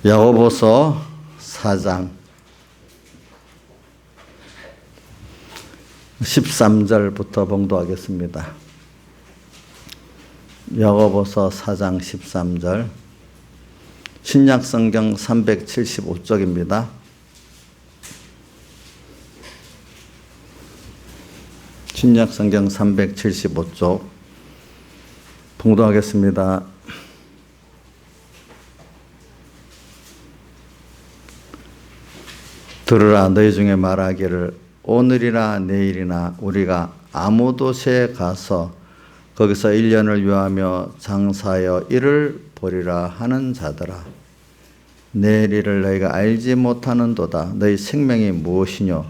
야고보서 4장 13절부터 봉독하겠습니다. 야고보서 4장 13절 신약성경 375쪽입니다. 신약성경 375쪽 봉독하겠습니다. 들으라. 너희 중에 말하기를 오늘이나 내일이나 우리가 아무 도시에 가서 거기서 1년을 유하며 장사하여 이를 보리라 하는 자들아, 내일 일을 너희가 알지 못하는도다. 너희 생명이 무엇이뇨?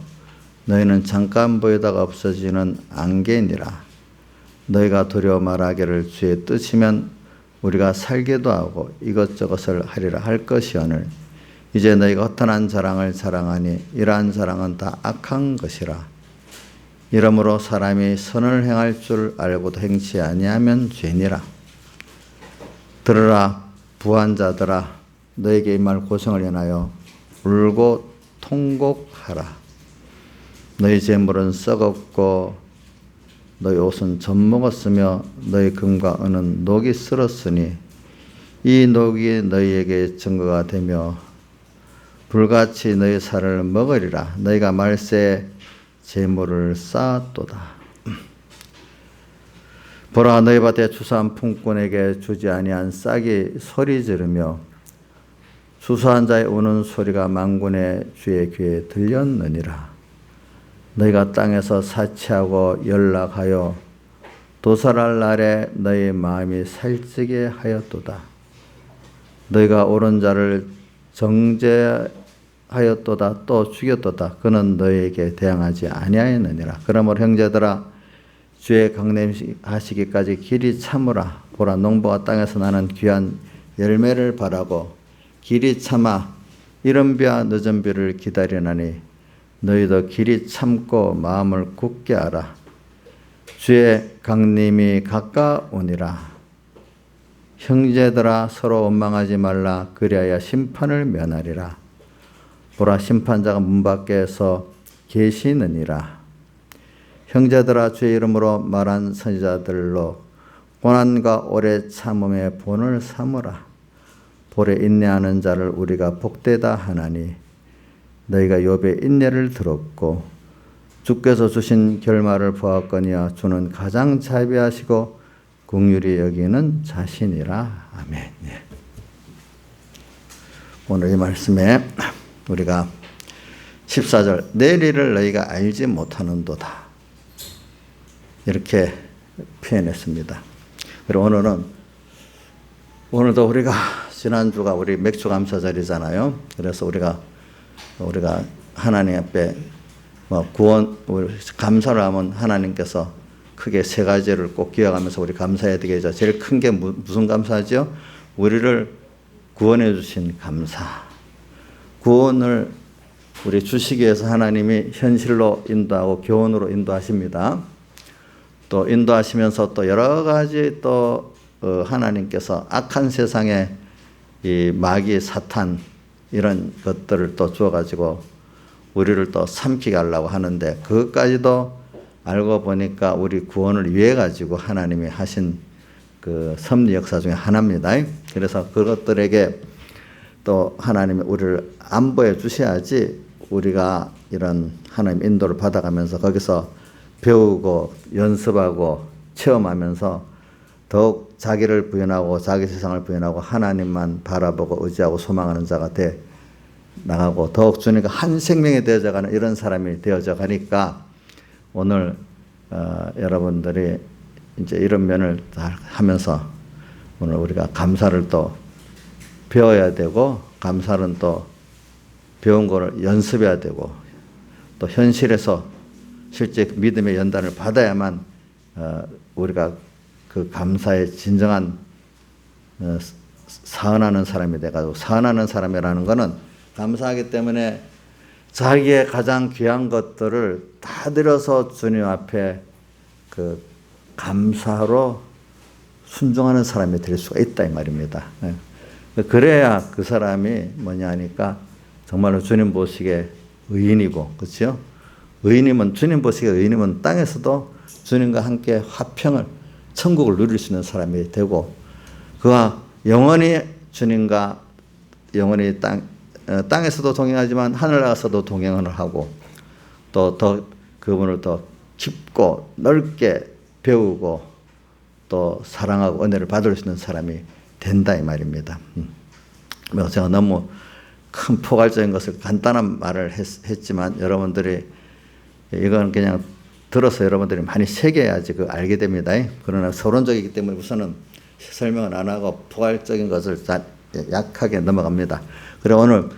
너희는 잠깐 보이다가 없어지는 안개니라. 너희가 두려워 말하기를 주의 뜻이면 우리가 살기도 하고 이것저것을 하리라 할 것이오늘 이제 너희가 허탄한 자랑을 자랑하니 이러한 자랑은 다 악한 것이라. 이러므로 사람이 선을 행할 줄 알고도 행치 아니하면 죄니라. 들으라. 부한 자들아, 너에게 이 말 고성을 인하여 울고 통곡하라. 너희 재물은 썩었고 너희 옷은 젖먹었으며 너희 금과 은은 녹이 쓸었으니 이 녹이 너희에게 증거가 되며 불같이 너희 살을 먹으리라. 너희가 말세에 재물을 쌓았도다. 보라, 너희 밭에 추수한 품꾼에게 주지 아니한 싹이 소리 지르며 추수한 자의 우는 소리가 만군의 주의 귀에 들렸느니라. 너희가 땅에서 사치하고 연락하여 도살할 날에 너희 마음이 살찌게 하였도다. 너희가 옳은 자를 정죄하였도다. 또 죽였도다. 그는 너희에게 대항하지 아니하였느니라. 그러므로 형제들아, 주의 강림하시기까지 길이 참으라. 보라, 농부가 땅에서 나는 귀한 열매를 바라고 길이 참아 이른 비와 늦은 비를 기다리나니 너희도 길이 참고 마음을 굳게 하라. 주의 강림이 가까우니라. 형제들아, 서로 원망하지 말라. 그리하여 심판을 면하리라. 보라, 심판자가 문 밖에서 계시느니라. 형제들아, 주의 이름으로 말한 선지자들로 고난과 오래 참음의 본을 삼으라. 볼에 인내하는 자를 우리가 복되다 하나니 너희가 욥의 인내를 들었고 주께서 주신 결말을 보았거니와 주는 가장 자비하시고 긍휼히 여기는 자신이라. 아멘. 네. 오늘 이 말씀에 우리가 14절 내일 일을 너희가 알지 못하는도다 이렇게 표현했습니다. 그리고 오늘도 우리가 지난주가 우리 맥주 감사절이잖아요. 그래서 우리가 하나님 앞에 감사를 하면 하나님께서 크게 세 가지를 꼭 기억하면서 우리 감사해야 되겠죠. 제일 큰 게 무슨 감사죠? 우리를 구원해 주신 감사. 구원을 우리 주시기 위해서 하나님이 현실로 인도하고 교훈으로 인도하십니다. 또 인도하시면서 또 여러 가지 또 하나님께서 악한 세상에 이 마귀 사탄 이런 것들을 또 주어가지고 우리를 또 삼키게 하려고 하는데 그것까지도 알고 보니까 우리 구원을 위해 가지고 하나님이 하신 그 섭리 역사 중에 하나입니다. 그래서 그것들에게 또 하나님이 우리를 안보해 주셔야지 우리가 이런 하나님 인도를 받아가면서 거기서 배우고 연습하고 체험하면서 더욱 자기를 부인하고 자기 세상을 부인하고 하나님만 바라보고 의지하고 소망하는 자가 돼 나가고 더욱 주님과 한 생명이 되어져가는 이런 사람이 되어져 가니까 오늘 여러분들이 이제 이런 면을 다 하면서 오늘 우리가 감사를 또 배워야 되고 감사는 또 배운 거를 연습해야 되고 또 현실에서 실제 믿음의 연단을 받아야만 우리가 그 감사의 진정한 사은하는 사람이 돼가지고 사은하는 사람이라는 거는 감사하기 때문에 자기의 가장 귀한 것들을 다 들여서 주님 앞에 그 감사로 순종하는 사람이 될 수가 있다 이 말입니다. 그래야 그 사람이 뭐냐 하니까 정말로 주님 보시기에 의인이고, 그렇죠? 의인이면, 주님 보시기에 의인이면 땅에서도 주님과 함께 화평을, 천국을 누릴 수 있는 사람이 되고, 그와 영원히 주님과 영원히 땅에서도 동행하지만 하늘 나가서도 동행을 하고, 또 더 그분을 더 깊고 넓게 배우고 또 사랑하고 은혜를 받을 수 있는 사람이 된다 이 말입니다. 제가 너무 큰 포괄적인 것을 간단한 말을 했지만 여러분들이 이건 그냥 들어서 여러분들이 많이 새겨야지 그 알게 됩니다. 그러나 서론적이기 때문에 우선은 설명을 안 하고 포괄적인 것을 약하게 넘어갑니다. 그래 오늘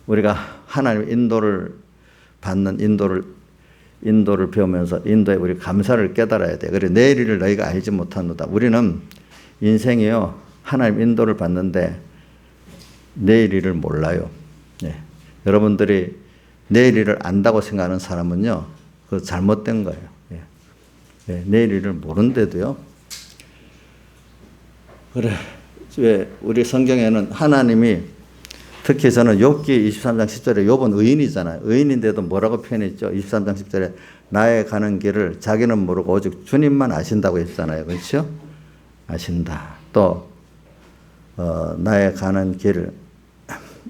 우리가 하나님의 인도를 받는 인도를 배우면서 인도에 우리 감사를 깨달아야 돼. 그래 내일 일을 너희가 알지 못하노다. 우리는 인생이요 하나님 인도를 받는데 내일 일을 몰라요. 네. 여러분들이 내일 일을 안다고 생각하는 사람은요 그 잘못된 거예요. 네. 네. 내일 일을 모른데도요. 그래 왜 우리 성경에는 하나님이 특히 저는 욥기 23장 10절에 욥은 의인이잖아요. 의인인데도 뭐라고 표현했죠? 23장 10절에 나의 가는 길을 자기는 모르고 오직 주님만 아신다고 했잖아요. 그렇죠? 아신다. 또 나의 가는 길을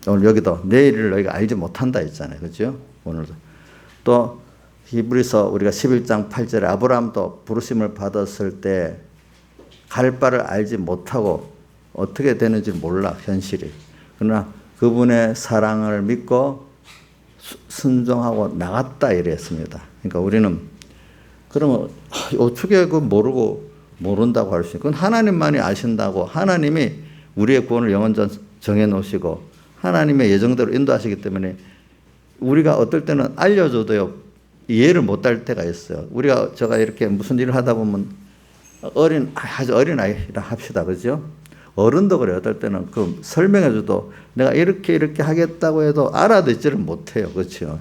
오늘 여기도 내일을 너희가 알지 못한다 했잖아요. 그렇죠? 오늘도 또 히브리서 우리가 11장 8절에 아브라함도 부르심을 받았을 때 갈 바를 알지 못하고 어떻게 되는지 몰라 현실이. 그러나 그분의 사랑을 믿고 순종하고 나갔다 이랬습니다. 그러니까 우리는 그러면 어떻게 그 모르고 모른다고 할 수 있고 그건 하나님만이 아신다고 하나님이 우리의 구원을 영원전 정해놓으시고 하나님의 예정대로 인도하시기 때문에 우리가 어떨 때는 알려줘도요 이해를 못할 때가 있어요. 제가 이렇게 무슨 일을 하다 보면 아주 어린 아이라 합시다. 그죠? 어른도 그래요. 어떨 때는 그 설명해줘도 내가 이렇게 하겠다고 해도 알아듣지를 못해요. 그렇죠?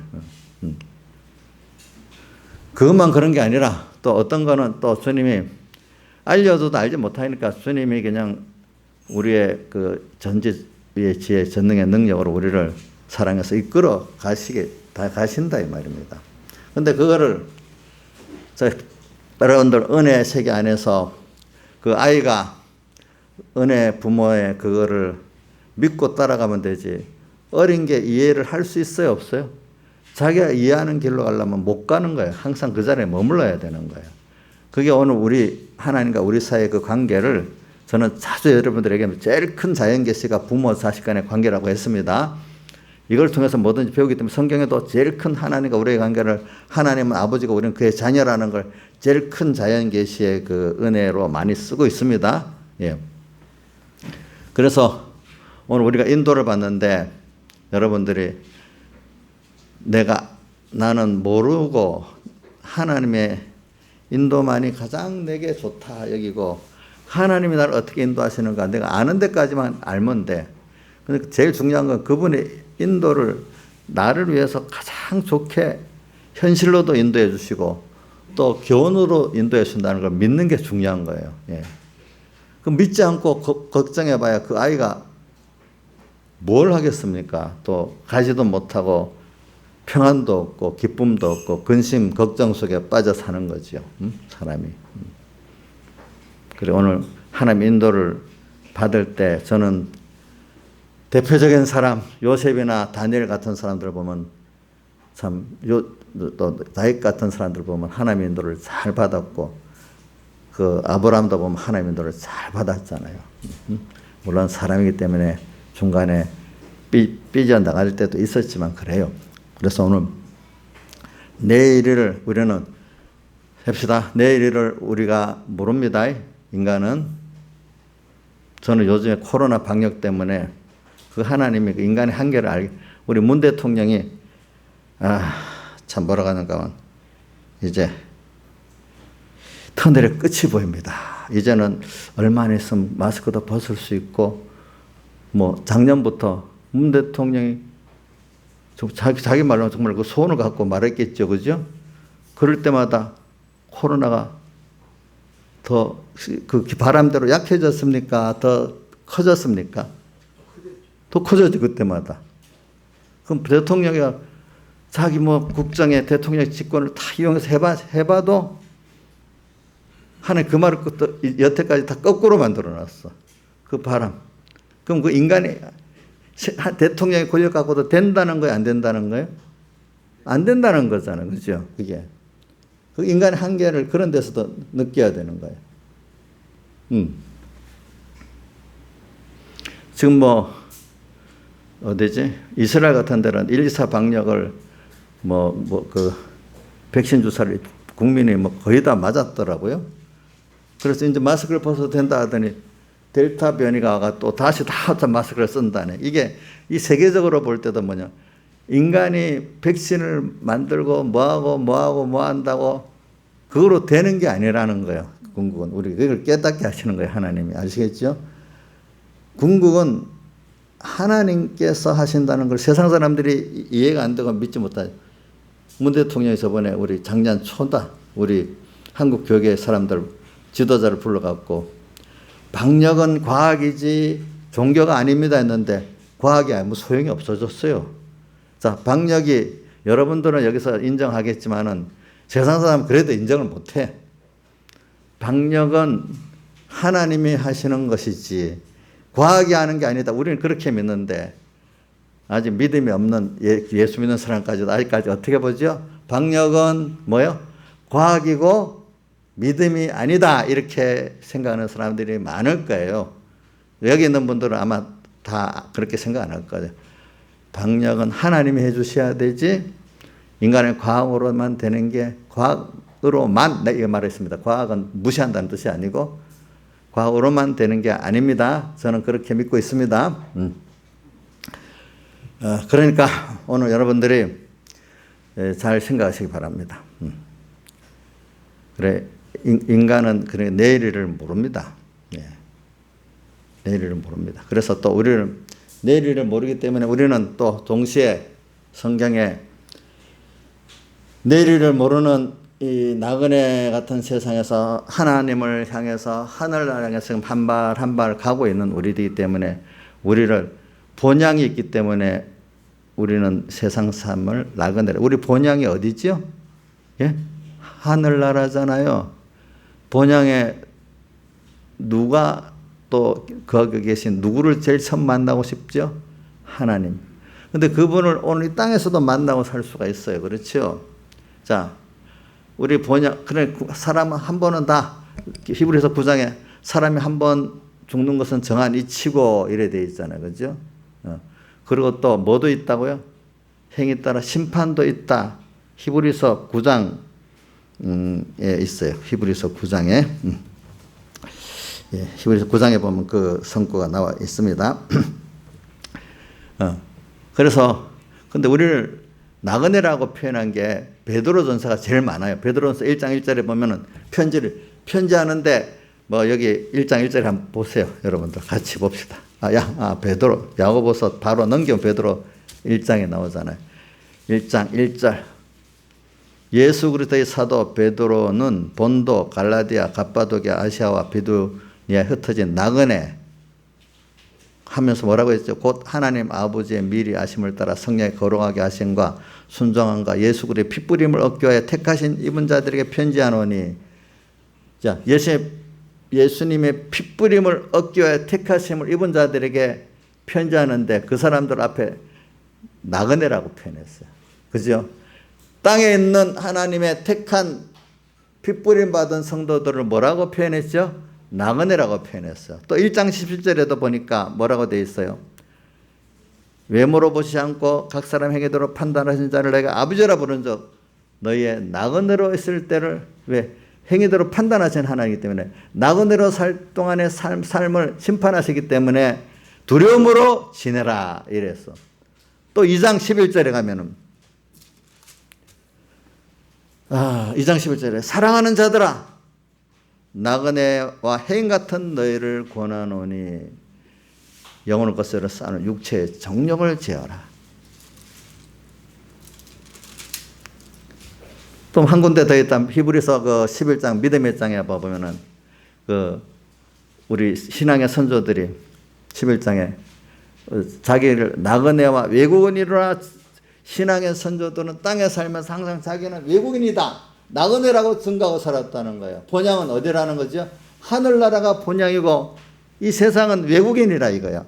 그것만 그런 게 아니라 또 어떤 거는 또 주님이 알려줘도 알지 못하니까 주님이 그냥 우리의 그 전지의 지혜, 전능의 능력으로 우리를 사랑해서 이끌어 가신다 이 말입니다. 근데 그거를 여러분들 은혜 세계 안에서 그 아이가 은혜 부모의 그거를 믿고 따라가면 되지. 어린 게 이해를 할 수 있어요, 없어요? 자기가 이해하는 길로 가려면 못 가는 거예요. 항상 그 자리에 머물러야 되는 거예요. 그게 오늘 우리 하나님과 우리 사이의 그 관계를 저는 자주 여러분들에게 제일 큰 자연계시가 부모 자식 간의 관계라고 했습니다. 이걸 통해서 뭐든지 배우기 때문에 성경에도 제일 큰 하나님과 우리의 관계를 하나님은 아버지고 우리는 그의 자녀라는 걸 제일 큰 자연계시의 그 은혜로 많이 쓰고 있습니다. 예. 그래서 오늘 우리가 인도를 받는데 여러분들이 나는 모르고 하나님의 인도만이 가장 내게 좋다 여기고 하나님이 나를 어떻게 인도하시는가 내가 아는 데까지만 알면 돼. 근데 제일 중요한 건 그분의 인도를 나를 위해서 가장 좋게 현실로도 인도해 주시고 또 교훈으로 인도해 준다는 걸 믿는 게 중요한 거예요. 예. 그 믿지 않고 걱정해 봐야 그 아이가 뭘 하겠습니까? 또 가지도 못하고 평안도 없고 기쁨도 없고 근심 걱정 속에 빠져 사는 거죠. 사람이. 그래 오늘 하나님 인도를 받을 때 저는 대표적인 사람 요셉이나 다니엘 같은 사람들 보면 또 다윗 같은 사람들 보면 하나님 인도를 잘 받았고 그 아브라함도 보면 하나님 인도를 잘 받았잖아요. 물론 사람이기 때문에 중간에 삐져 나갈 때도 있었지만 그래요. 그래서 오늘 내일을 우리는 합시다. 내일을 우리가 모릅니다. 인간은 저는 요즘에 코로나 방역 때문에 그 하나님이 그 인간의 한계를 알게 우리 문 대통령이 참 뭐라고 하는가 이제 터널의 끝이 보입니다. 이제는 얼마 안 있으면 마스크도 벗을 수 있고 뭐 작년부터 문 대통령이 자기 말로 정말 그 소원을 갖고 말했겠죠. 그죠? 그럴 때마다 코로나가 더 그 바람대로 약해졌습니까? 더 커졌습니까? 더 커져지 그때마다. 그럼 대통령이 자기 뭐 국정에 대통령 직권을 다 이용해서 해봐도 하나님 그 말을 여태까지 다 거꾸로 만들어놨어. 그 바람. 그럼 그 인간이 대통령의 권력 갖고도 된다는 거예요? 안 된다는 거예요? 안 된다는 거잖아요. 그죠? 그게. 그 인간의 한계를 그런 데서도 느껴야 되는 거예요. 지금 뭐, 어디지? 이스라엘 같은 데는 1, 2, 4 방역을 백신 주사를 국민이 거의 다 맞았더라고요. 그래서 이제 마스크를 벗어도 된다 하더니 델타 변이가 와가 또 다시 다 마스크를 쓴다네. 이게 이 세계적으로 볼 때도 뭐냐. 인간이 백신을 만들고 뭐 한다고 그거로 되는 게 아니라는 거예요. 궁극은. 우리 그걸 깨닫게 하시는 거예요. 하나님이. 아시겠죠? 궁극은 하나님께서 하신다는 걸 세상 사람들이 이해가 안 되고 믿지 못하죠. 문 대통령이 저번에 우리 작년 초다 우리 한국 교계 사람들 지도자를 불러갖고 방역은 과학이지 종교가 아닙니다 했는데 과학이 아니면 소용이 없어졌어요. 자, 방역이 여러분들은 여기서 인정하겠지만은 세상 사람은 그래도 인정을 못해. 방역은 하나님이 하시는 것이지 과학이 하는 게 아니다. 우리는 그렇게 믿는데 아직 믿음이 없는 예수 믿는 사람까지도 아직까지 어떻게 보죠? 방역은 뭐요? 과학이고 믿음이 아니다. 이렇게 생각하는 사람들이 많을 거예요. 여기 있는 분들은 아마 다 그렇게 생각 안 할 거예요. 방역은 하나님이 해 주셔야 되지 인간의 과학으로만 되는 게 과학으로만 내가 말했습니다. 과학은 무시한다는 뜻이 아니고 과학으로만 되는 게 아닙니다. 저는 그렇게 믿고 있습니다. 그러니까 오늘 여러분들이 잘 생각하시기 바랍니다. 그래 인간은 그래 내일을 모릅니다. 내일을 모릅니다. 그래서 또 우리는 내일을 모르기 때문에 우리는 또 동시에 성경에 내일을 모르는 이 나그네 같은 세상에서 하나님을 향해서 하늘을 향해서 한 발 가고 있는 우리이기 때문에 우리를 본향이 있기 때문에 우리는 세상 삶을 나그네라. 우리 본향이 어디죠? 예? 하늘나라잖아요. 본향에 누가 또 거기 계신 누구를 제일 처음 만나고 싶죠? 하나님. 근데 그분을 오늘 이 땅에서도 만나고 살 수가 있어요. 그렇죠? 자, 우리 본향, 그래, 사람 한 번은 다, 히브리서 9장에 사람이 한 번 죽는 것은 정한 이치고 이래 돼 있잖아요. 그죠? 그리고 또 뭐도 있다고요? 행위 따라 심판도 있다. 히브리서 9장에 있어요. 히브리서 9장에. 히브리서 9장에 보면 그 성구가 나와 있습니다. 그래서, 근데 우리를 나그네라고 표현한 게 베드로 전서가 제일 많아요. 베드로 전서 1장 1절에 보면은 편지하는데 뭐 여기 1장 1절에 한번 보세요. 여러분들 같이 봅시다. 베드로, 야고보서 바로 넘기면 베드로 1장에 나오잖아요. 1장 1절. 예수 그리스도의 사도 베드로는 본도, 갈라디아, 갑바도기아, 아시아와 비두니아에 흩어진 나그네 하면서 뭐라고 했죠? 곧 하나님 아버지의 미리 아심을 따라 성령에 거룩하게 하심과 순종함과 예수 그리스도의 핏부림을 얻기 위하여 택하신 입은 자들에게 편지하노니. 자, 예수님의 핏부림을 얻기 위하여 택하심을 입은 자들에게 편지하는데 그 사람들 앞에 나그네라고 표현했어요. 그죠? 땅에 있는 하나님의 택한 핏부림 받은 성도들을 뭐라고 표현했죠? 나그네라고 표현했어요. 또 1장 17절에도 보니까 뭐라고 되어 있어요? 외모로 보지 않고 각 사람 행위대로 판단하신 자를 내가 아버지라 부른 적 너희의 나그네로 있을 때를 왜? 행위대로 판단하신 하나님이기 때문에 나그네로 살 동안의 삶을 심판하시기 때문에 두려움으로 지내라 이랬어. 또 2장 11절에 가면은 2장 11절에 사랑하는 자들아 나그네와 해인 같은 너희를 권하노니 영혼을 것으로 쌓는 육체의 정욕을 제어라. 또 한 군데 더 있다. 히브리서 그 11장 믿음의 장에 보면은 그 우리 신앙의 선조들이 11장에 자기를 나그네와 외국인이라 신앙의 선조들은 땅에 살면서 항상 자기는 외국인이다, 나그네라고 증가하고 살았다는 거예요. 본향은 어디라는 거죠? 하늘나라가 본향이고 이 세상은 외국인이라 이거야.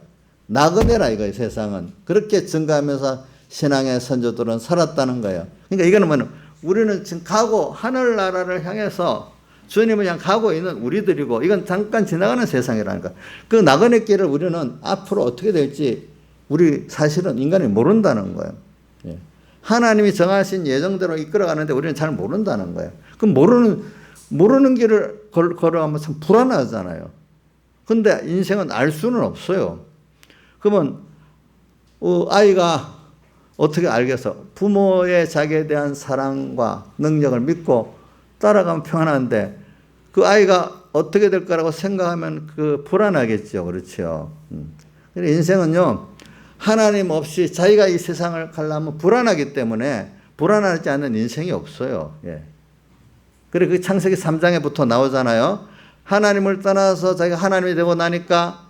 나그네라 이거예요. 세상은. 그렇게 증가하면서 신앙의 선조들은 살았다는 거예요. 그러니까 이거는 뭐냐면 우리는 지금 가고 하늘나라를 향해서 주님을 향 가고 있는 우리들이고 이건 잠깐 지나가는 세상이라니까. 그 나그네 길을 우리는 앞으로 어떻게 될지 우리 사실은 인간이 모른다는 거예요. 예. 하나님이 정하신 예정대로 이끌어가는데 우리는 잘 모른다는 거예요. 그럼 모르는 길을 걸어가면 참 불안하잖아요. 근데 인생은 알 수는 없어요. 그러면 아이가 어떻게 알겠어? 부모의 자기에 대한 사랑과 능력을 믿고 따라가면 평안한데 그 아이가 어떻게 될 거라고 생각하면 그 불안하겠죠. 그렇죠. 인생은요, 하나님 없이 자기가 이 세상을 가려면 불안하기 때문에 불안하지 않는 인생이 없어요. 예. 그래, 그 창세기 3장에부터 나오잖아요. 하나님을 떠나서 자기가 하나님이 되고 나니까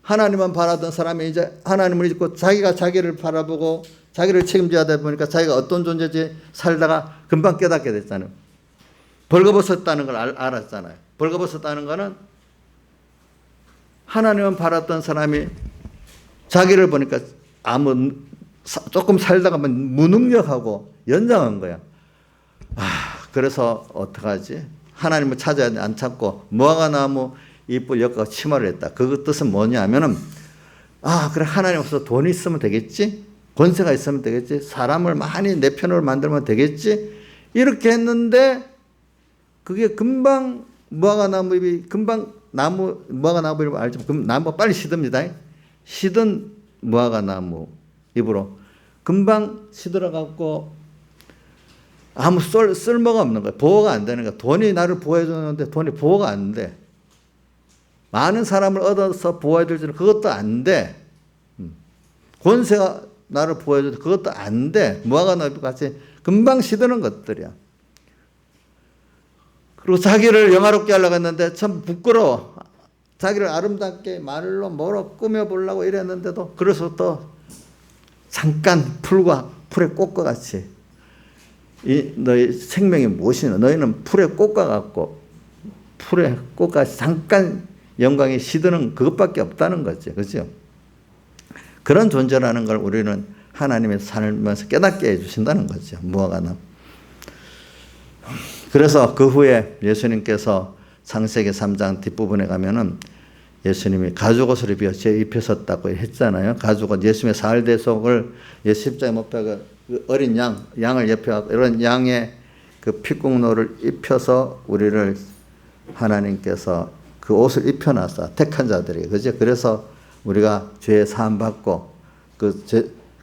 하나님만 바라던 사람이 이제 하나님을 잊고 자기가 자기를 바라보고 자기를 책임져야 되다 보니까 자기가 어떤 존재인지 살다가 금방 깨닫게 됐잖아요. 벌거벗었다는 걸 알았잖아요. 벌거벗었다는 거는 하나님만 바랐던 사람이 자기를 보니까 조금 살다가 무능력하고 연장한 거야. 그래서 어떡하지? 하나님을 찾아야 돼. 안 찾고 무화과나무 잎을 엮어 치마를 했다. 그 뜻은 뭐냐면은 그래, 하나님 없어서 돈이 있으면 되겠지? 권세가 있으면 되겠지? 사람을 많이 내 편으로 만들면 되겠지? 이렇게 했는데 그게 금방 무화과나무 잎이 무화과나무 잎을 알죠? 나무가 빨리 시듭니다. 시든 무화과나무 잎으로 금방 시들어갖고 아무 쓸모가 없는 거예요. 보호가 안 되는 거예요. 돈이 나를 보호해 주는데 돈이 보호가 안 돼. 많은 사람을 얻어서 보호해 줄지는 그것도 안 돼. 권세가 나를 보호해 주는데 그것도 안 돼. 무화과나무 같이 금방 시드는 것들이야. 그리고 자기를 영화롭게 하려고 했는데 참 부끄러워. 자기를 아름답게 말로 뭐로 꾸며보려고 이랬는데도 그래서 또 잠깐 풀에 꽃과 같이 너희 생명이 무엇이냐? 너희는 풀의 꽃과 같고 풀의 꽃같이 잠깐 영광이 시드는 그것밖에 없다는 거죠. 그렇죠? 그런 존재라는 걸 우리는 하나님의 살면서 깨닫게 해주신다는 거죠. 무화과나무. 그래서 그 후에 예수님께서 창세기 3장 뒷부분에 가면은 예수님이 가죽옷을 입히셨다고 했잖아요. 가죽옷, 예수님의 사흘대속을 십자가에 못 박아 그 어린 양을 옆에 이런 양의 그 피국노를 입혀서 우리를 하나님께서 그 옷을 입혀놨어. 택한 자들이. 그죠? 그래서 우리가 죄 사함 받고 그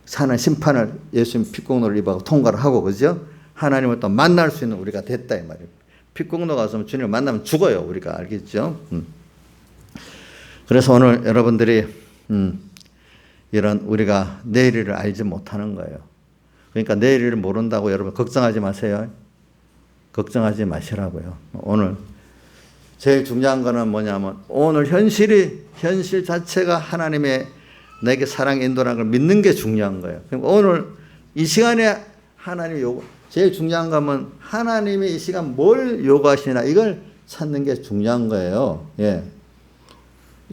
사는 심판을 예수님 피국노를 입하고 통과를 하고, 그죠? 하나님을 또 만날 수 있는 우리가 됐다 이 말이에요. 피국노가 없으면 주님을 만나면 죽어요. 우리가 알겠죠? 그래서 오늘 여러분들이 이런 우리가 내일을 알지 못하는 거예요. 그러니까 내일을 모른다고 여러분 걱정하지 마세요. 걱정하지 마시라고요. 오늘 제일 중요한 거는 뭐냐면 오늘 현실 자체가 하나님의 내게 사랑 인도라는 걸 믿는 게 중요한 거예요. 그럼 오늘 이 시간에 하나님이 제일 중요한 거면 하나님이 이 시간 뭘 요구하시나 이걸 찾는 게 중요한 거예요. 예.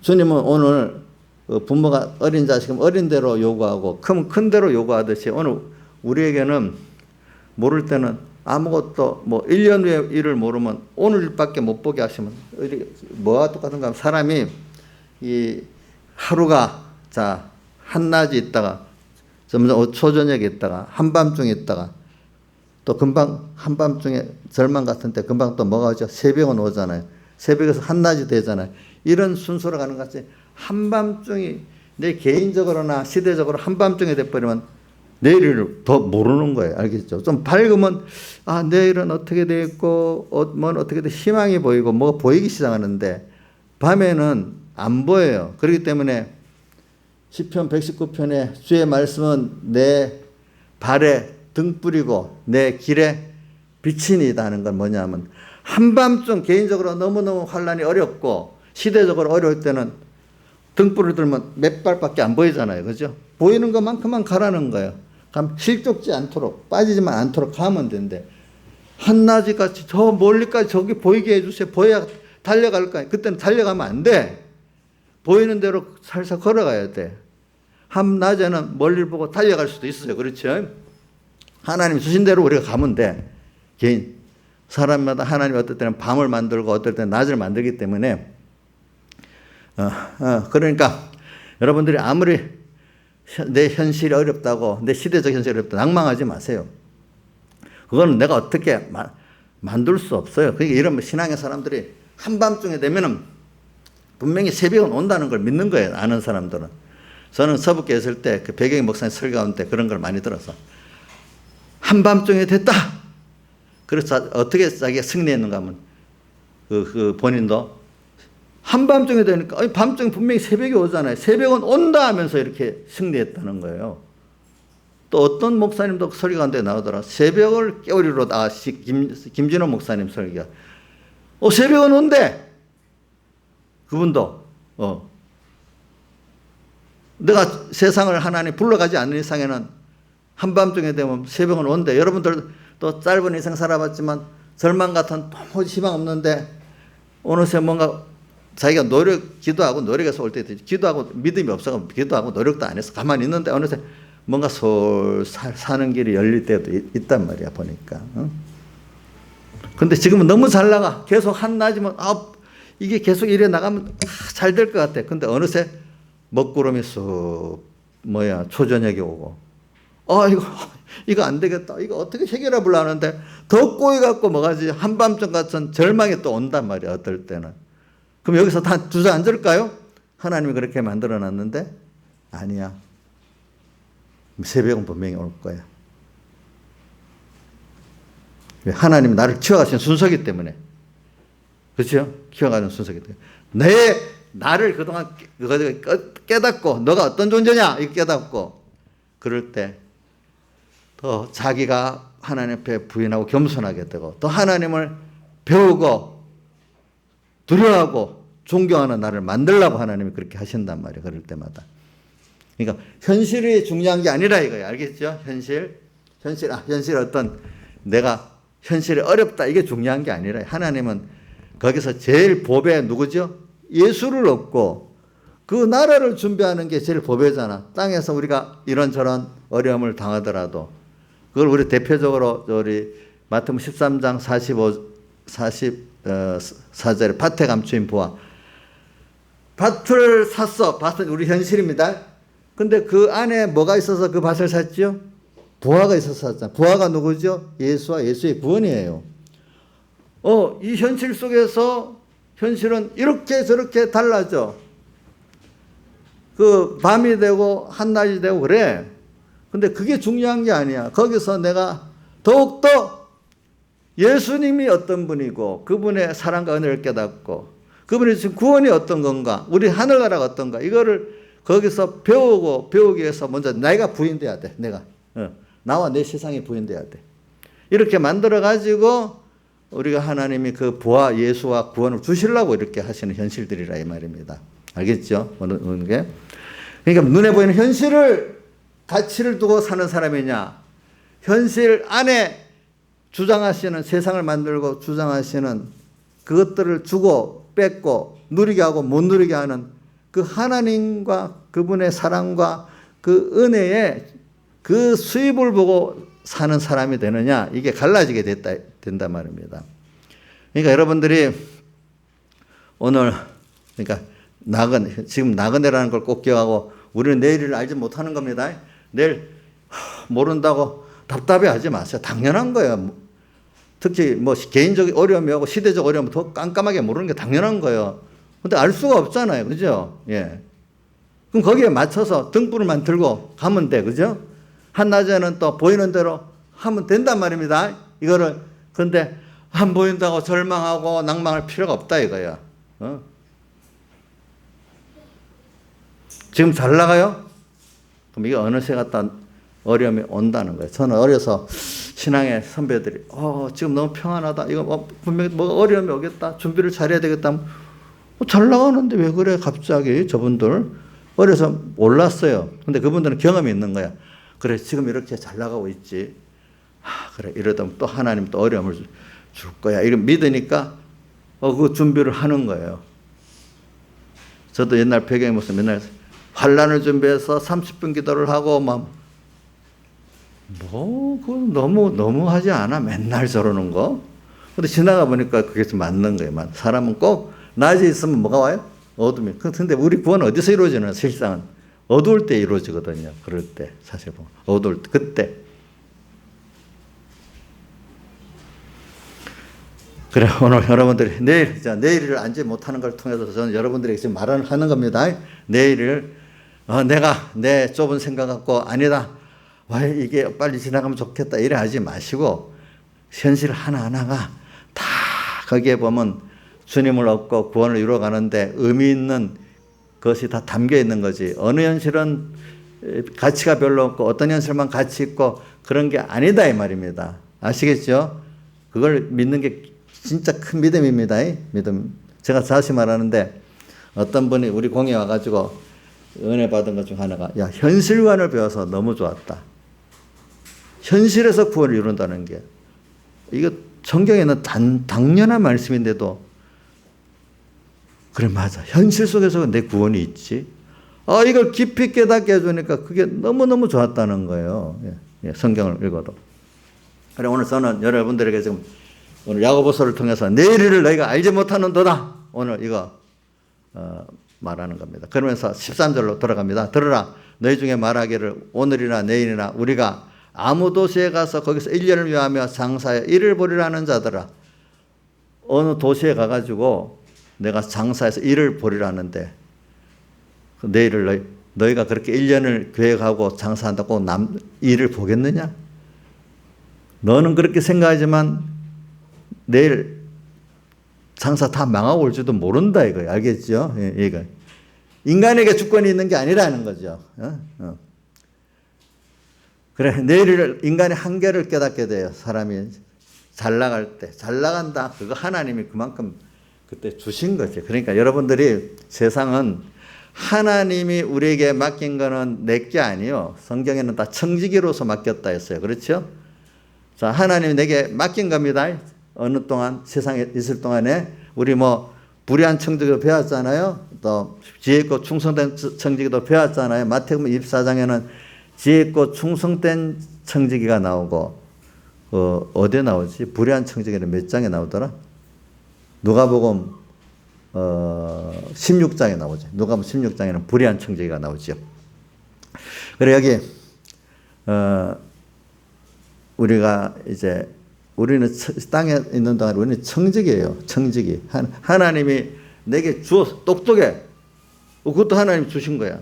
주님은 오늘 부모가 어린 자식은 어린 대로 요구하고 크면 큰 대로 요구하듯이 오늘 우리에게는 모를 때는 아무것도 1년 후에 일을 모르면 오늘 일밖에 못 보게 하시면 뭐와 똑같은가 하면 사람이 이 하루가 한낮이 있다가 점점 초저녁에 있다가 한밤중에 있다가 또 금방 한밤중에 절망 같은 때 금방 또 뭐가 오죠? 새벽은 오잖아요. 새벽에서 한낮이 되잖아요. 이런 순서로 가는 것 같이 한밤중이 내 개인적으로나 시대적으로 한밤중에 돼버리면 내일을 더 모르는 거예요. 알겠죠? 좀 밝으면 내일은 어떻게 돼 있고 뭐는 어떻게 돼 희망이 보이고 뭐가 보이기 시작하는데 밤에는 안 보여요. 그렇기 때문에 시편 119편에 주의 말씀은 내 발에 등불이고 내 길에 빛이니다 하는 건 뭐냐면 한밤중 개인적으로 너무너무 환란이 어렵고 시대적으로 어려울 때는 등불을 들면 몇 발밖에 안 보이잖아요. 그죠? 보이는 것만큼만 가라는 거예요. 그럼 실족지 않도록, 빠지지만 않도록 가면 된대. 한낮이같이 저 멀리까지 저기 보이게 해주세요. 보여야 달려갈 거야. 그때는 달려가면 안 돼. 보이는 대로 살살 걸어가야 돼. 한낮에는 멀리 보고 달려갈 수도 있어요. 그렇죠? 하나님 주신 대로 우리가 가면 돼. 개인. 사람마다 하나님이 어떨 때는 밤을 만들고 어떨 때는 낮을 만들기 때문에 그러니까 여러분들이 아무리 내 현실이 어렵다고 내 시대적 현실이 어렵다고 낭망하지 마세요. 그거는 내가 어떻게 만들 수 없어요. 그러니까 이런 신앙의 사람들이 한밤중에 되면은 분명히 새벽은 온다는 걸 믿는 거예요. 아는 사람들은. 저는 서북교에 있을 때 그 배경희 목사님 설교하는데 그런 걸 많이 들어서 한밤중에 됐다. 그래서 어떻게 자기가 승리했는가 하면 그 본인도 한밤중에 되니까 밤중에 분명히 새벽이 오잖아요. 새벽은 온다 하면서 이렇게 승리했다는 거예요. 또 어떤 목사님도 설교 가운데 나오더라. 새벽을 깨우리로 김진호 목사님 설교. 새벽은 온대. 그분도 내가 세상을 하나님 불러가지 않는 이상에는 한밤중에 되면 새벽은 온대. 여러분들 또 짧은 인생 살아봤지만 절망 같은 도무지 희망 없는데 어느새 뭔가 자기가 기도하고 노력해서 올 때 기도하고 믿음이 없어서 기도하고 노력도 안 해서 가만히 있는데 어느새 뭔가 사는 길이 열릴 때도 있단 말이야 보니까. 근데 지금은 너무 잘 나가. 계속 한낮이면 이게 계속 이래 나가면 잘 될 것 같아. 근데 어느새 먹구름이 쑥 초저녁이 오고 이거 안 되겠다. 이거 어떻게 해결해 보려 하는데 더 꼬여갖고 뭐가지 한밤중 같은 절망이 또 온단 말이야. 어떨 때는. 그럼 여기서 다 주저앉을까요? 하나님이 그렇게 만들어 놨는데 아니야. 새벽은 분명히 올 거야. 하나님이 나를 키워가신 순서이기 때문에. 그렇죠? 키워가는 순서이기 때문에. 나를 그동안 깨닫고 너가 어떤 존재냐 이거 깨닫고 그럴 때 더 자기가 하나님 앞에 부인하고 겸손하게 되고 또 하나님을 배우고 두려워하고 존경하는 나를 만들라고 하나님이 그렇게 하신단 말이에요. 그럴 때마다. 그러니까 현실이 중요한 게 아니라 이거예요. 알겠죠? 현실 어떤 내가 현실이 어렵다 이게 중요한 게 아니라 하나님은 거기서 제일 보배 누구죠? 예수를 얻고 그 나라를 준비하는 게 제일 보배잖아. 땅에서 우리가 이런저런 어려움을 당하더라도 그걸 우리 대표적으로 우리 마태복음 13장 44절에 밭에 감추인 부하. 밭을 샀어. 밭은 우리 현실입니다. 근데 그 안에 뭐가 있어서 그 밭을 샀죠? 부하가 있어서 샀잖아. 부하가 누구죠? 예수와 예수의 구원이에요. 이 현실 속에서 현실은 이렇게 저렇게 달라져. 그 밤이 되고 한낮이 되고 그래. 근데 그게 중요한 게 아니야. 거기서 내가 더욱더 예수님이 어떤 분이고 그분의 사랑과 은혜를 깨닫고 그분이 주신 구원이 어떤 건가 우리 하늘나라가 어떤가 이거를 거기서 배우기 위해서 먼저 내가 부인돼야 돼. 나와 내 세상이 부인돼야 돼. 이렇게 만들어 가지고 우리가 하나님이 그 부하 예수와 구원을 주시려고 이렇게 하시는 현실들이라 이 말입니다. 알겠죠? 어느 게? 그러니까 눈에 보이는 현실을 가치를 두고 사는 사람이냐 현실 안에 주장하시는 세상을 만들고 주장하시는 그것들을 주고 뺏고 누리게 하고 못 누리게 하는 그 하나님과 그분의 사랑과 그 은혜의 그 수입을 보고 사는 사람이 되느냐 이게 갈라지게 된단 말입니다. 그러니까 여러분들이 오늘 그러니까 지금 나그네라는 걸 꼭 기억하고 우리는 내일을 알지 못하는 겁니다. 내일 모른다고 답답해하지 마세요. 당연한 거예요. 특히 개인적 어려움이 오고 시대적 어려움이 더 깜깜하게 모르는 게 당연한 거예요. 근데 알 수가 없잖아요. 그죠? 예. 그럼 거기에 맞춰서 등불만 들고 가면 돼. 그죠? 한낮에는 또 보이는 대로 하면 된단 말입니다. 이거를. 근데 안 보인다고 절망하고 낭망할 필요가 없다 이거야. 지금 잘 나가요? 그럼 이게 어느새 갔다 어려움이 온다는 거예요. 저는 어려서 신앙의 선배들이 지금 너무 평안하다. 이거 분명히 어려움이 오겠다. 준비를 잘해야 되겠다. 잘 나가는데 왜 그래 갑자기 저분들. 어려서 몰랐어요. 근데 그분들은 경험이 있는 거야. 그래 지금 이렇게 잘 나가고 있지. 그래 이러다 또 하나님 또 어려움을 줄 거야. 이런 믿으니까 그 준비를 하는 거예요. 저도 옛날 배경에 무슨 맨날 환란을 준비해서 30분 기도를 하고 그거 너무 하지 않아? 맨날 저러는 거. 근데 지나가 보니까 그게 좀 맞는 거예요. 사람은 꼭 낮에 있으면 뭐가 와요? 어둠이. 근데 우리 구원은 어디서 이루어지는? 실상은 어두울 때 이루어지거든요. 그럴 때 사실 보면 어두울 때 그때. 그래 오늘 여러분들이 내일을 안지 못하는 걸 통해서 저는 여러분들에게 지금 말하는 겁니다. 내일을 내가 내 좁은 생각 갖고 아니다. 왜 이게 빨리 지나가면 좋겠다 이래 하지 마시고 현실 하나하나가 다 거기에 보면 주님을 얻고 구원을 이루어가는데 의미 있는 것이 다 담겨 있는 거지. 어느 현실은 가치가 별로 없고 어떤 현실만 가치 있고 그런 게 아니다 이 말입니다. 아시겠죠? 그걸 믿는 게 진짜 큰 믿음입니다. 믿음. 제가 다시 말하는데 어떤 분이 우리 공에 와가지고 은혜 받은 것 중 하나가 현실관을 배워서 너무 좋았다. 현실에서 구원을 이룬다는 게 이거 성경에는 당연한 말씀인데도 그래 맞아. 현실 속에서 내 구원이 있지. 이걸 깊이 깨닫게 해주니까 그게 너무너무 좋았다는 거예요. 성경을 읽어도. 그래 오늘 저는 여러분들에게 지금 오늘 야고보서를 통해서 내일을 너희가 알지 못하는도다. 오늘 이거 말하는 겁니다. 그러면서 13절로 돌아갑니다. 들으라. 너희 중에 말하기를 오늘이나 내일이나 우리가 아무 도시에 가서 거기서 1년을 위하며 장사하여 일을 벌이라는 자들아. 어느 도시에 가가지고 내가 장사해서 일을 벌이라는데 내일을 너희가 그렇게 1년을 계획하고 장사한다고 일을 보겠느냐? 너는 그렇게 생각하지만 내일 장사 다 망하고 올지도 모른다 이거예요. 알겠죠? 이거 인간에게 주권이 있는 게 아니라는 거죠. 그래 내일을 인간의 한계를 깨닫게 돼요. 사람이 잘 나갈 때 잘 나간다. 그거 하나님이 그만큼 그때 주신 거죠. 그러니까 여러분들이 세상은 하나님이 우리에게 맡긴 거는 내게 아니요. 성경에는 다 청지기로서 맡겼다 했어요. 그렇죠? 자, 하나님이 내게 맡긴 겁니다. 어느 동안 세상에 있을 동안에 우리 불의한 청지기도 배웠잖아요. 또 지혜 있고 충성된 청지기도 배웠잖아요. 마태복음 24장에는 지혜 있고 충성된 청지기가 나오고 어디에 나오지? 불의한 청지기는 몇 장에 나오더라? 누가복음 16장에 나오죠. 누가복음 16장에는 불의한 청지기가 나오죠. 그래 여기 우리가 이제 우리는 땅에 있는 동안 우리는 청지기예요. 청지기. 하나님이 내게 주어서 똑똑해. 그것도 하나님 주신 거야.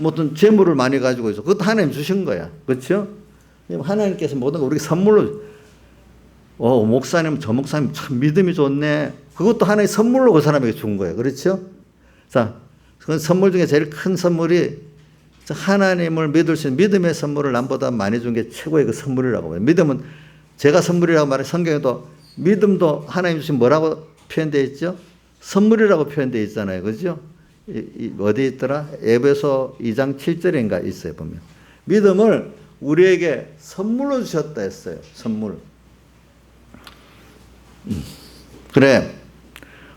어떤 재물을 많이 가지고 있어. 그것도 하나님 주신 거야. 그렇죠? 하나님께서 모든 거 우리가 선물로 목사님 저 목사님 참 믿음이 좋네. 그것도 하나의 선물로 그 사람에게 준 거예요. 그렇죠? 자, 그 선물 중에 제일 큰 선물이 하나님을 믿을 수 있는 믿음의 선물을 남보다 많이 준 게 최고의 그 선물이라고 해요. 믿음은 제가 선물이라고 말해 성경에도 믿음도 하나님 주신 뭐라고 표현되어 있죠? 선물이라고 표현되어 있잖아요. 그죠? 어디 있더라? 에베소 2장 7절인가 있어요. 보면. 믿음을 우리에게 선물로 주셨다 했어요. 선물. 그래.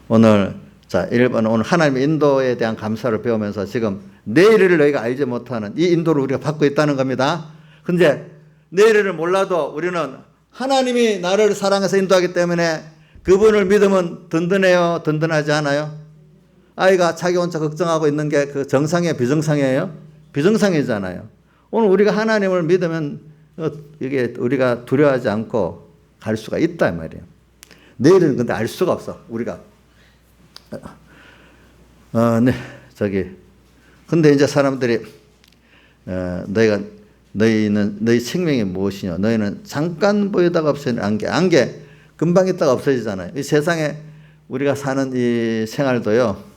오늘 1번 오늘 하나님의 인도에 대한 감사를 배우면서 지금 내일을 너희가 알지 못하는 이 인도를 우리가 받고 있다는 겁니다. 근데 내일을 몰라도 우리는 하나님이 나를 사랑해서 인도하기 때문에 그분을 믿으면 든든해요? 든든하지 않아요? 아이가 자기 혼자 걱정하고 있는 게 그 정상이에요? 비정상이에요? 비정상이잖아요. 오늘 우리가 하나님을 믿으면 이게 우리가 두려워하지 않고 갈 수가 있다 이 말이에요. 내일은 근데 알 수가 없어. 우리가 근데 이제 사람들이 너희 생명이 무엇이냐? 너희는 잠깐 보이다가 없어지는 안개 금방 있다가 없어지잖아요. 이 세상에 우리가 사는 이 생활도요.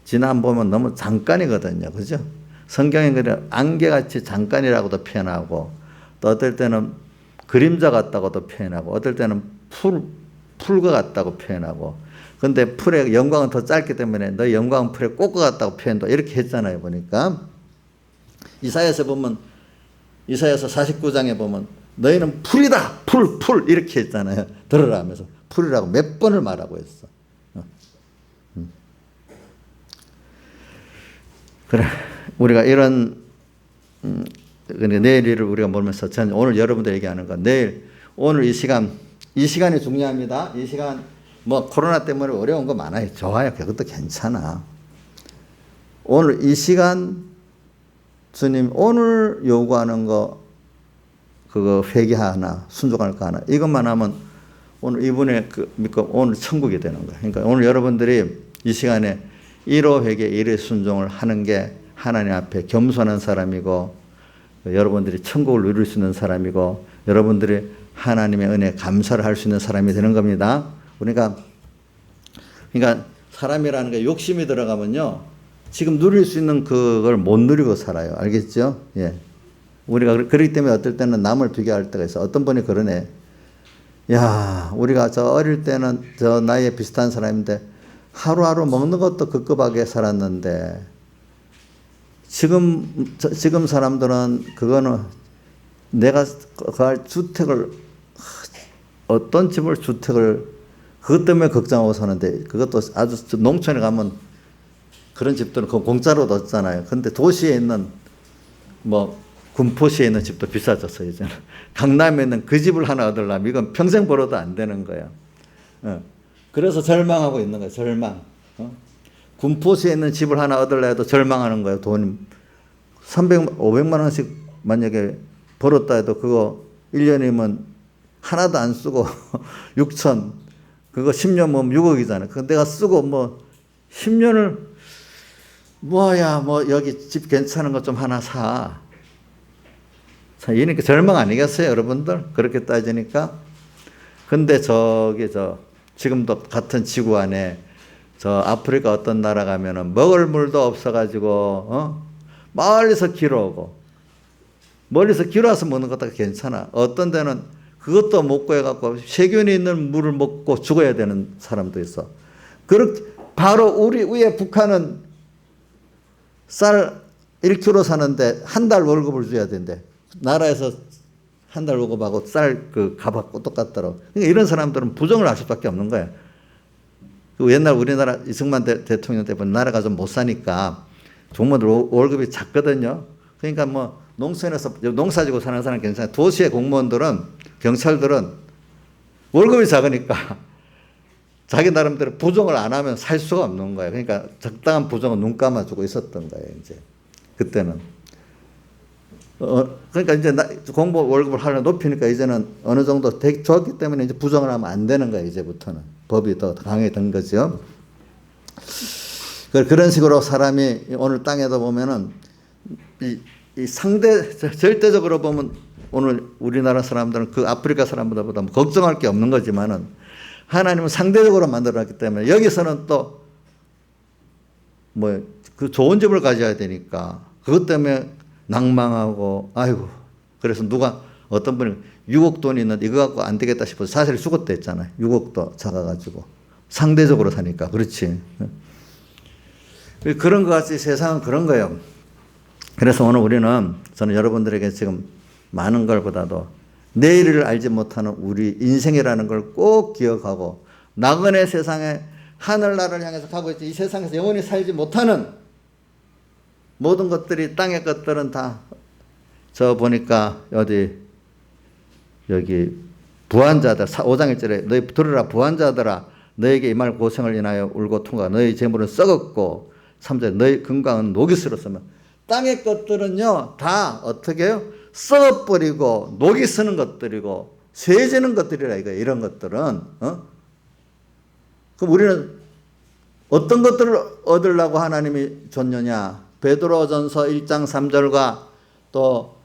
지난 보면 너무 잠깐이거든요. 그죠? 성경에 그래 안개같이 잠깐이라고도 표현하고 또 어떨 때는 그림자 같다고도 표현하고 어떨 때는 풀과 같다고 표현하고 근데 풀의 영광은 더 짧기 때문에 너희 영광은 풀에 꽂고 같다고 표현도 이렇게 했잖아요. 보니까 이사야서 보면 이사야서 49장에 보면 너희는 풀이다. 풀 이렇게 했잖아요. 들으라 하면서 풀이라고 몇 번을 말하고 했어. 그래 우리가 이런 내일 일을 우리가 보면서 저는 오늘 여러분들 얘기하는 건 내일 오늘 이 시간이 중요합니다. 이 시간 뭐 코로나 때문에 어려운 거 많아요. 좋아요. 그것도 괜찮아. 오늘 이 시간 주님 오늘 요구하는 거 그거 회개하나 순종할까 하나 이것만 하면 오늘 이분의 믿고 오늘 천국이 되는 거예요. 그러니까 오늘 여러분들이 이 시간에 1호 회개 1회 순종을 하는 게 하나님 앞에 겸손한 사람이고 여러분들이 천국을 누릴 수 있는 사람이고 여러분들이 하나님의 은혜에 감사를 할 수 있는 사람이 되는 겁니다. 그러니까 사람이라는 게 욕심이 들어가면요. 지금 누릴 수 있는 그걸 못 누리고 살아요. 알겠죠? 예. 우리가 그렇기 때문에 어떨 때는 남을 비교할 때가 있어. 어떤 분이 그러네. 야, 우리가 저 어릴 때는 저 나이에 비슷한 사람인데 하루하루 먹는 것도 급급하게 살았는데 지금 사람들은 그거는 내가 그 주택을 어떤 집을 주택을 그것 때문에 걱정하고 사는데 그것도 아주 농촌에 가면 그런 집들은 공짜로 넣었잖아요. 근데 도시에 있는 뭐 군포시에 있는 집도 비싸졌어요. 이제는 강남에 있는 그 집을 하나 얻으려면 이건 평생 벌어도 안 되는 거예요. 그래서 절망하고 있는 거예요. 절망. 군포시에 있는 집을 하나 얻으려 해도 절망하는 거예요. 돈 500만 원씩 만약에 벌었다 해도 그거 1년이면 하나도 안 쓰고 6천 그거 10년 모으면 6억이잖아요. 그거 내가 쓰고 뭐 10년을 뭐야 뭐 여기 집 괜찮은 거 좀 하나 사. 이러니까 절망 아니겠어요, 여러분들? 그렇게 따지니까. 근데 지금도 같은 지구 안에 저 아프리카 어떤 나라 가면은 먹을 물도 없어가지고, 멀리서 길어오고, 멀리서 길어와서 먹는 것도 괜찮아. 어떤 데는 그것도 못 구해갖고 세균이 있는 물을 먹고 죽어야 되는 사람도 있어. 그렇게, 바로 우리 위에 북한은 쌀 1kg 사는데 한 달 월급을 줘야 된대. 나라에서 한 달 월급하고 쌀 그 값하고 똑같더라고. 그러니까 이런 사람들은 부정을 할 수밖에 없는 거야. 옛날 우리나라 이승만 대통령 때 보면 나라가 좀 못 사니까 공무원들 월급이 작거든요. 그러니까 뭐 농촌에서 농사지고 사는 사람은 괜찮아요. 도시의 공무원들은 경찰들은 월급이 작으니까 자기 나름대로 부정을 안 하면 살 수가 없는 거예요. 그러니까 적당한 부정은 눈 감아주고 있었던 거예요. 이제 그때는. 그러니까 이제 공무 월급을 하려 높이니까 이제는 어느 정도 좋았기 때문에 이제 부정을 하면 안 되는 거예요. 이제부터는 법이 더 강해진 거죠. 그런 식으로 사람이 오늘 땅에도 보면은 이 절대적으로 보면 오늘 우리나라 사람들은 그 아프리카 사람보다 걱정할 게 없는 거지만은 하나님은 상대적으로 만들어놨기 때문에 여기서는 또 뭐 그 좋은 집을 가져야 되니까 그것 때문에 낭망하고 아이고 그래서 누가 어떤 분이 6억 돈이 있는데 이거 갖고 안 되겠다 싶어서 사실 죽었다 했잖아요. 6억도 작아가지고 상대적으로 사니까 그렇지. 그런 것 같이 세상은 그런 거예요. 그래서 오늘 우리는 저는 여러분들에게 지금 많은 걸보다도 내일을 알지 못하는 우리 인생이라는 걸 꼭 기억하고 나그네 세상에 하늘나라를 향해서 가고 있지 이 세상에서 영원히 살지 못하는 모든 것들이 땅의 것들은 다 저 보니까 여기 부한자들 5장 1절에 너희 들으라 부한자들아 너에게 이 말 고생을 인하여 울고 통과 너희 재물은 썩었고 3절에 너희 건강은 녹이 슬었으면 땅의 것들은요 다 어떻게 해요? 썩어버리고 녹이 쓰는 것들이고 쇠지는 것들이라 이거 이런 것들은 그럼 우리는 어떤 것들을 얻으려고 하나님이 줬느냐 베드로전서 1장 3절과 또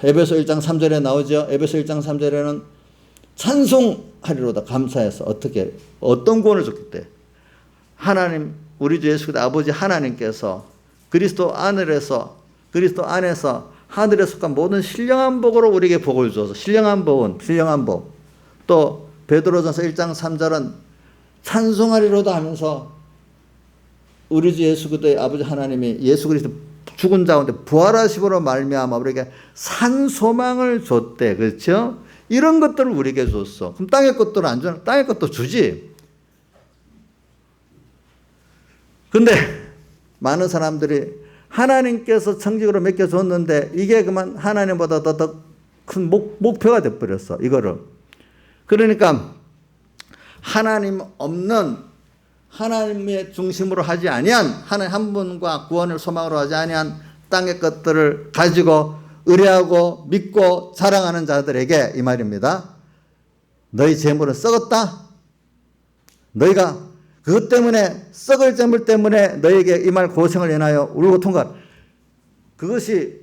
에베소 1장 3절에 나오죠. 에베소 1장 3절에는 찬송하리로다 감사해서 어떤 구원을 줬기 때문에 하나님 우리 주 예수 그리스도 아버지 하나님께서 그리스도 안에서 하늘에 속한 모든 신령한 복으로 우리에게 복을 주어서 신령한 복 또 베드로전서 1장 3절은 찬송하리로다 하면서 우리 주 예수 그리스도의 아버지 하나님이 예수 그리스도 죽은 자운데 부활하심으로 말미암아 우리에게 산 소망을 줬대. 그렇죠? 이런 것들을 우리에게 줬어. 그럼 땅의 것들은 안 주나? 땅의 것도 주지. 근데 많은 사람들이 하나님께서 청직으로 맡겨줬는데 이게 그만 하나님보다 더 큰 목표가 돼버렸어. 이거를. 그러니까 하나님 없는 하나님의 중심으로 하지 아니한 하나님 한 분과 구원을 소망으로 하지 아니한 땅의 것들을 가지고 의뢰하고 믿고 자랑하는 자들에게 이 말입니다. 너희 재물은 썩었다. 너희가 그것 때문에 썩을 재물 때문에 너희에게 이 말 고생을 인하여 울고 통과. 그것이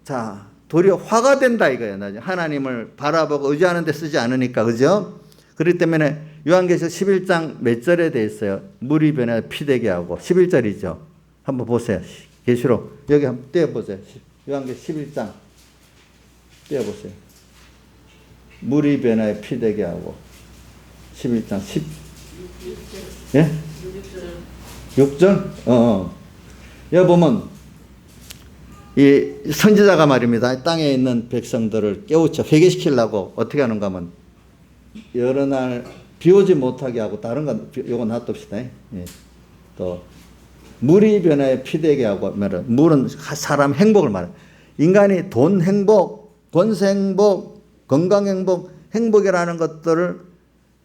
자 도리어 화가 된다 이거예요. 하나님을 바라보고 의지하는 데 쓰지 않으니까. 그죠? 그렇기 때문에 요한계시록 11장 몇 절에 돼 있어요. 물이 변해 피되게 하고 11절이죠. 한번 보세요. 계시록 여기 한번 떼어보세요. 요한계시록 11장 떼어보세요. 물이 변해 피되게 하고 11장 10 예? 6절? 여기 보면 이 선지자가 말입니다. 땅에 있는 백성들을 깨우쳐 회개시키려고 어떻게 하는가 하면 여러 날 비 오지 못하게 하고 다른 건 요거 놔둡시다. 예. 또 물이 변화에 피되게 하고 물은 사람 행복을 말해. 인간이 돈 행복, 권세 행복, 건강 행복, 행복이라는 것들을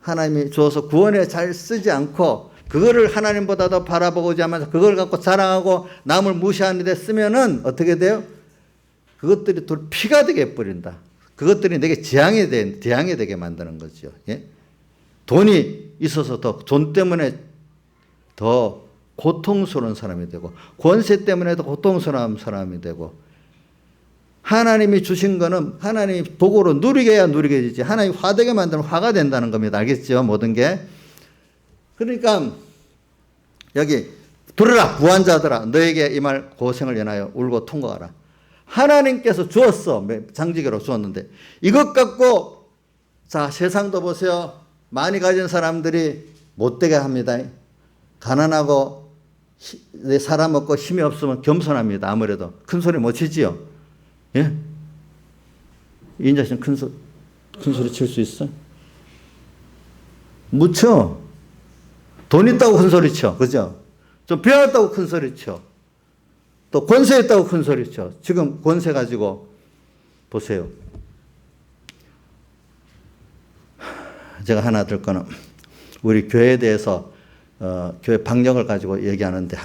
하나님이 주어서 구원에 잘 쓰지 않고 그거를 하나님보다 더 바라보고자 하면서 그걸 갖고 자랑하고 남을 무시하는 데 쓰면은 어떻게 돼요? 그것들이 피가 되게 해버린다. 그것들이 내게 재앙이 되게 만드는 거죠. 예? 돈이 있어서 돈 때문에 더 고통스러운 사람이 되고 권세 때문에 더 고통스러운 사람이 되고 하나님이 주신 거는 하나님이 도구로 누리게 해야 누리게 되지 하나님이 화되게 만들면 화가 된다는 겁니다. 알겠죠? 모든 게. 그러니까 여기 들으라 부한자들아 너에게 이 말 고생을 인하여 울고 통곡하라. 하나님께서 주었어. 장지계로 주었는데 이것 갖고 자 세상도 보세요. 많이 가진 사람들이 못되게 합니다. 가난하고 사람 없고 힘이 없으면 겸손합니다. 아무래도 큰 소리 못 치지요. 예? 이인자 씨는 큰 소리 칠 수 있어? 못 쳐. 돈 있다고 큰 소리 쳐. 그죠? 좀 배웠다고 큰 소리 쳐. 또 권세 있다고 큰 소리 쳐. 지금 권세 가지고 보세요. 제가 하나 들 거는 우리 교회에 대해서 교회 방역을 가지고 얘기하는데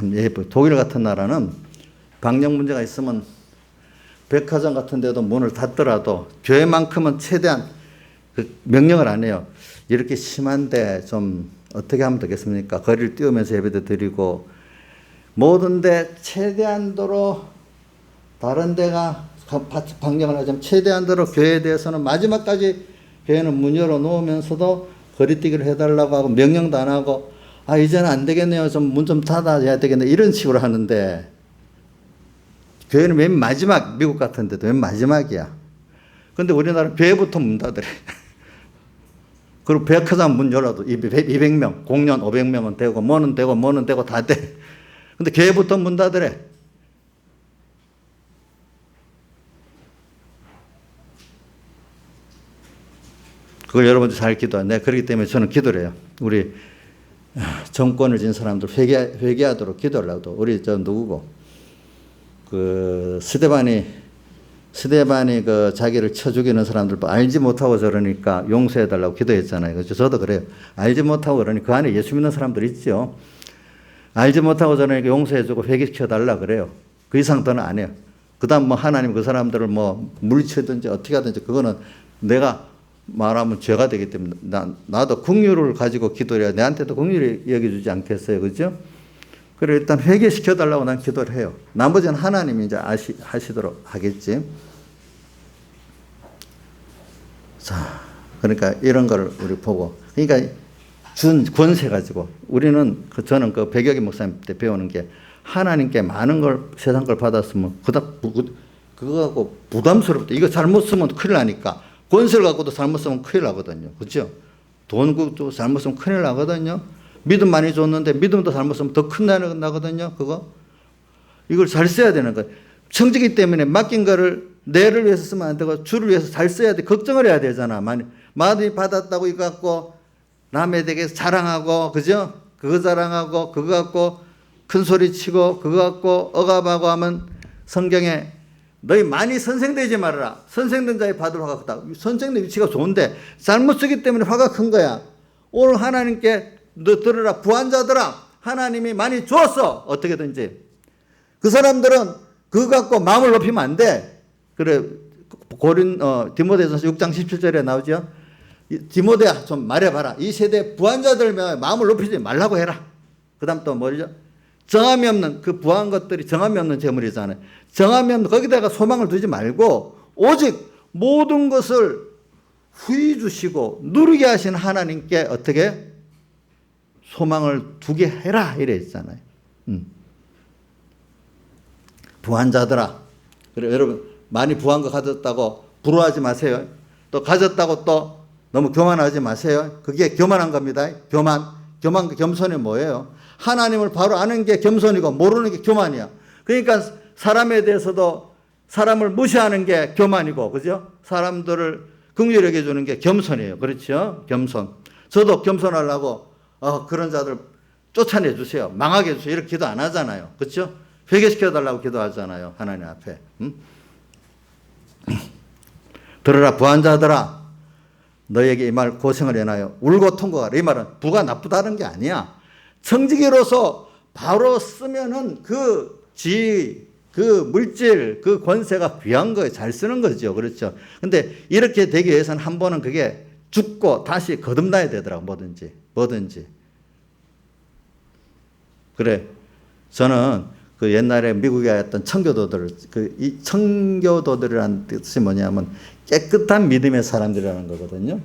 독일 같은 나라는 방역 문제가 있으면 백화점 같은 데도 문을 닫더라도 교회만큼은 최대한 그 명령을 안 해요. 이렇게 심한데 좀 어떻게 하면 되겠습니까? 거리를 띄우면서 예배도 드리고 모든 데 최대한도로 다른 데가 방역을 하자면 최대한도로 교회에 대해서는 마지막까지 교회는 문 열어놓으면서도 거리뛰기를 해달라고 하고 명령도 안 하고 이제는 안 되겠네요. 문 좀 닫아야 되겠네. 이런 식으로 하는데 교회는 맨 마지막 미국 같은 데도 맨 마지막이야. 근데 우리나라는 교회부터 문 닫으래. 그리고 백화점 문 열어도 200명, 공연 500명은 되고 뭐는 되고 다 돼. 근데 교회부터 문 닫으래. 그걸 여러분들 잘 기도해. 네, 그렇기 때문에 저는 기도를 해요. 우리 정권을 진 사람들 회개하도록 기도를 하도. 우리 누구고? 스데반이 그 자기를 쳐 죽이는 사람들 알지 못하고 저러니까 용서해달라고 기도했잖아요. 그렇죠? 저도 그래요. 알지 못하고 그러니 그 안에 예수 믿는 사람들 있죠. 알지 못하고 저러니까 용서해주고 회개시켜달라 그래요. 그 이상 더는 안 해요. 그 다음 하나님 그 사람들을 물리치든지 어떻게 하든지 그거는 내가 말하면 죄가 되기 때문에 나도 긍휼을 가지고 기도를 해야 내한테도 긍휼히 여겨주지 않겠어요. 그죠? 그래 일단 회개시켜달라고 난 기도를 해요. 나머지는 하나님이 이제 하시도록 하겠지. 자, 그러니까 이런 걸 우리 보고. 그러니까 준 권세 가지고 우리는 저는 그 백여기 목사님 때 배우는 게 하나님께 많은 걸 세상 걸 받았으면 그거 갖고 부담스럽다. 이거 잘못 쓰면 큰일 나니까. 권세를 갖고도 잘못 쓰면 큰일 나거든요. 그렇죠? 돈도 잘못 쓰면 큰일 나거든요. 믿음 많이 줬는데 믿음도 잘못 쓰면 더 큰 나는 나거든요. 그거. 이걸 잘 써야 되는 거예요. 청지기 때문에 맡긴 거를 내를 위해서 쓰면 안 되고 주를 위해서 잘 써야 돼. 걱정을 해야 되잖아. 많이 받았다고 이거 갖고 남에 대해서 자랑하고, 그죠? 그거 자랑하고, 그거 갖고 큰 소리 치고, 그거 갖고 억압하고 하면 성경에 너희 많이 선생되지 말아라. 선생된 자의 받을 화가 크다. 선생된 위치가 좋은데 잘못 쓰기 때문에 화가 큰 거야. 오늘 하나님께 너 들으라. 부한자들아. 하나님이 많이 주었어. 어떻게든지. 그 사람들은 그거 갖고 마음을 높이면 안 돼. 그래. 디모데전서 6장 17절에 나오죠. 디모데야 좀 말해봐라. 이 세대 부한자들 마음을 높이지 말라고 해라. 그 다음 또 뭐죠? 정함이 없는 그 부한 것들이 정함이 없는 재물이잖아요. 정함이 없는 거기다가 소망을 두지 말고 오직 모든 것을 후히 주시고 누리게 하신 하나님께 어떻게 소망을 두게 해라 이래 있잖아요. 부한 자들아. 그래 여러분 많이 부한 거 가졌다고 부러워하지 마세요. 또 가졌다고 또 너무 교만하지 마세요. 그게 교만한 겁니다. 겸손이 뭐예요? 하나님을 바로 아는 게 겸손이고 모르는 게 교만이야. 그러니까 사람에 대해서도 사람을 무시하는 게 교만이고, 그죠? 사람들을 긍휼히 여겨주는 게 겸손이에요. 그렇죠? 겸손. 저도 겸손하려고 그런 자들 쫓아내 주세요. 망하게 해주세요. 이렇게 기도 안 하잖아요. 그렇죠? 회개시켜달라고 기도하잖아요. 하나님 앞에. 들으라 부한 자들아. 너에게 이 말 고생을 해놔요. 울고 통곡하라. 이 말은 부가 나쁘다는 게 아니야. 청지기로서 바로 쓰면은 그 물질, 그 권세가 귀한 거예요. 잘 쓰는 거죠. 그렇죠. 근데 이렇게 되기 위해서는 한 번은 그게 죽고 다시 거듭나야 되더라고. 뭐든지. 그래. 저는 그 옛날에 미국에 왔던 청교도들, 이 청교도들이라는 뜻이 뭐냐면 깨끗한 믿음의 사람들이라는 거거든요.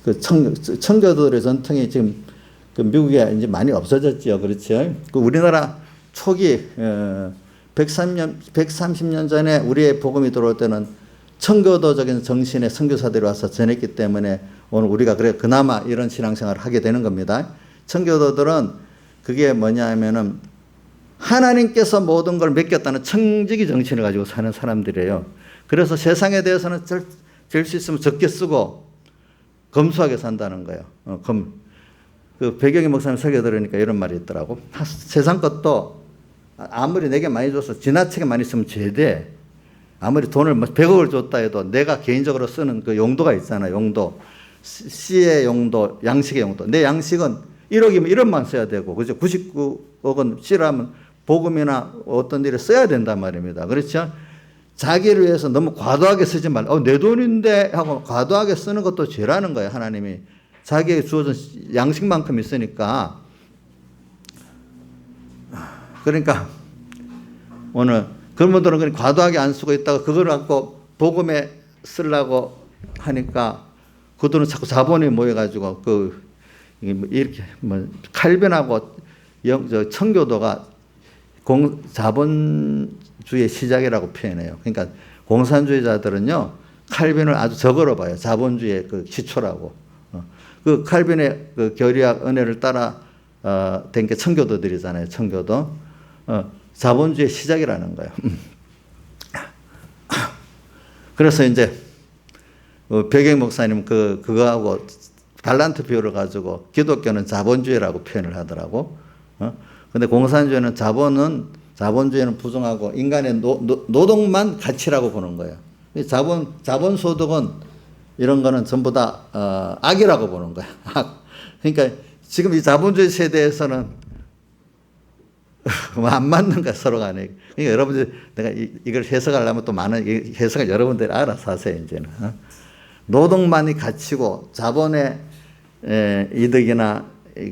그 청교도들의 전통이 지금 그 미국에 이제 많이 없어졌죠. 그렇죠. 그 우리나라 초기 130년 전에 우리의 복음이 들어올 때는 청교도적인 정신의 선교사들이 와서 전했기 때문에 오늘 우리가 그나마 이런 신앙생활을 하게 되는 겁니다. 청교도들은 그게 뭐냐 하면은 하나님께서 모든 걸 맡겼다는 청지기 정신을 가지고 사는 사람들이에요. 그래서 세상에 대해서는 될 수 있으면 적게 쓰고 검소하게 산다는 거예요. 그 배경희 목사님 설교 들으니까 이런 말이 있더라고. 세상 것도 아무리 내게 많이 줘서 지나치게 많이 쓰면 죄돼. 아무리 돈을 100억을 줬다 해도 내가 개인적으로 쓰는 그 용도가 있잖아요. 용도. 씨의 용도, 양식의 용도. 내 양식은 1억이면 1억만 써야 되고, 그죠? 99억은 씨라면 복음이나 어떤 일에 써야 된단 말입니다. 그렇죠? 자기를 위해서 너무 과도하게 쓰지 말고, 내 돈인데 하고 과도하게 쓰는 것도 죄라는 거예요. 하나님이. 자기에게 주어진 양식만큼 있으니까. 그러니까 오늘 그런 분들은 그냥 과도하게 안 쓰고 있다가 그걸 갖고 복음에 쓰려고 하니까 그들은 자꾸 자본이 모여가지고 이렇게 칼빈하고 청교도가 자본주의 시작이라고 표현해요. 그러니까 공산주의자들은요 칼빈을 아주 적으로 봐요. 자본주의의 그 시초라고. 그 칼빈의 그 교리학 은혜를 따라 된 게 청교도들이잖아요. 청교도. 자본주의 시작이라는 거예요. 그래서 이제 배경 목사님 그거하고 달란트 비율을 가지고 기독교는 자본주의라고 표현을 하더라고. 근데 공산주의는 자본주의는 부정하고 인간의 노동만 가치라고 보는 거예요. 자본소득은 이런 거는 전부 다 악이라고 보는 거야. 악. 그러니까 지금 이 자본주의 세대에서는 안 맞는 거야, 서로 간에. 그러니까 여러분들 내가 이걸 해석하려면 또 많은 해석을 여러분들이 알아서 하세요, 이제는. 노동만이 가치고 자본의 이득이나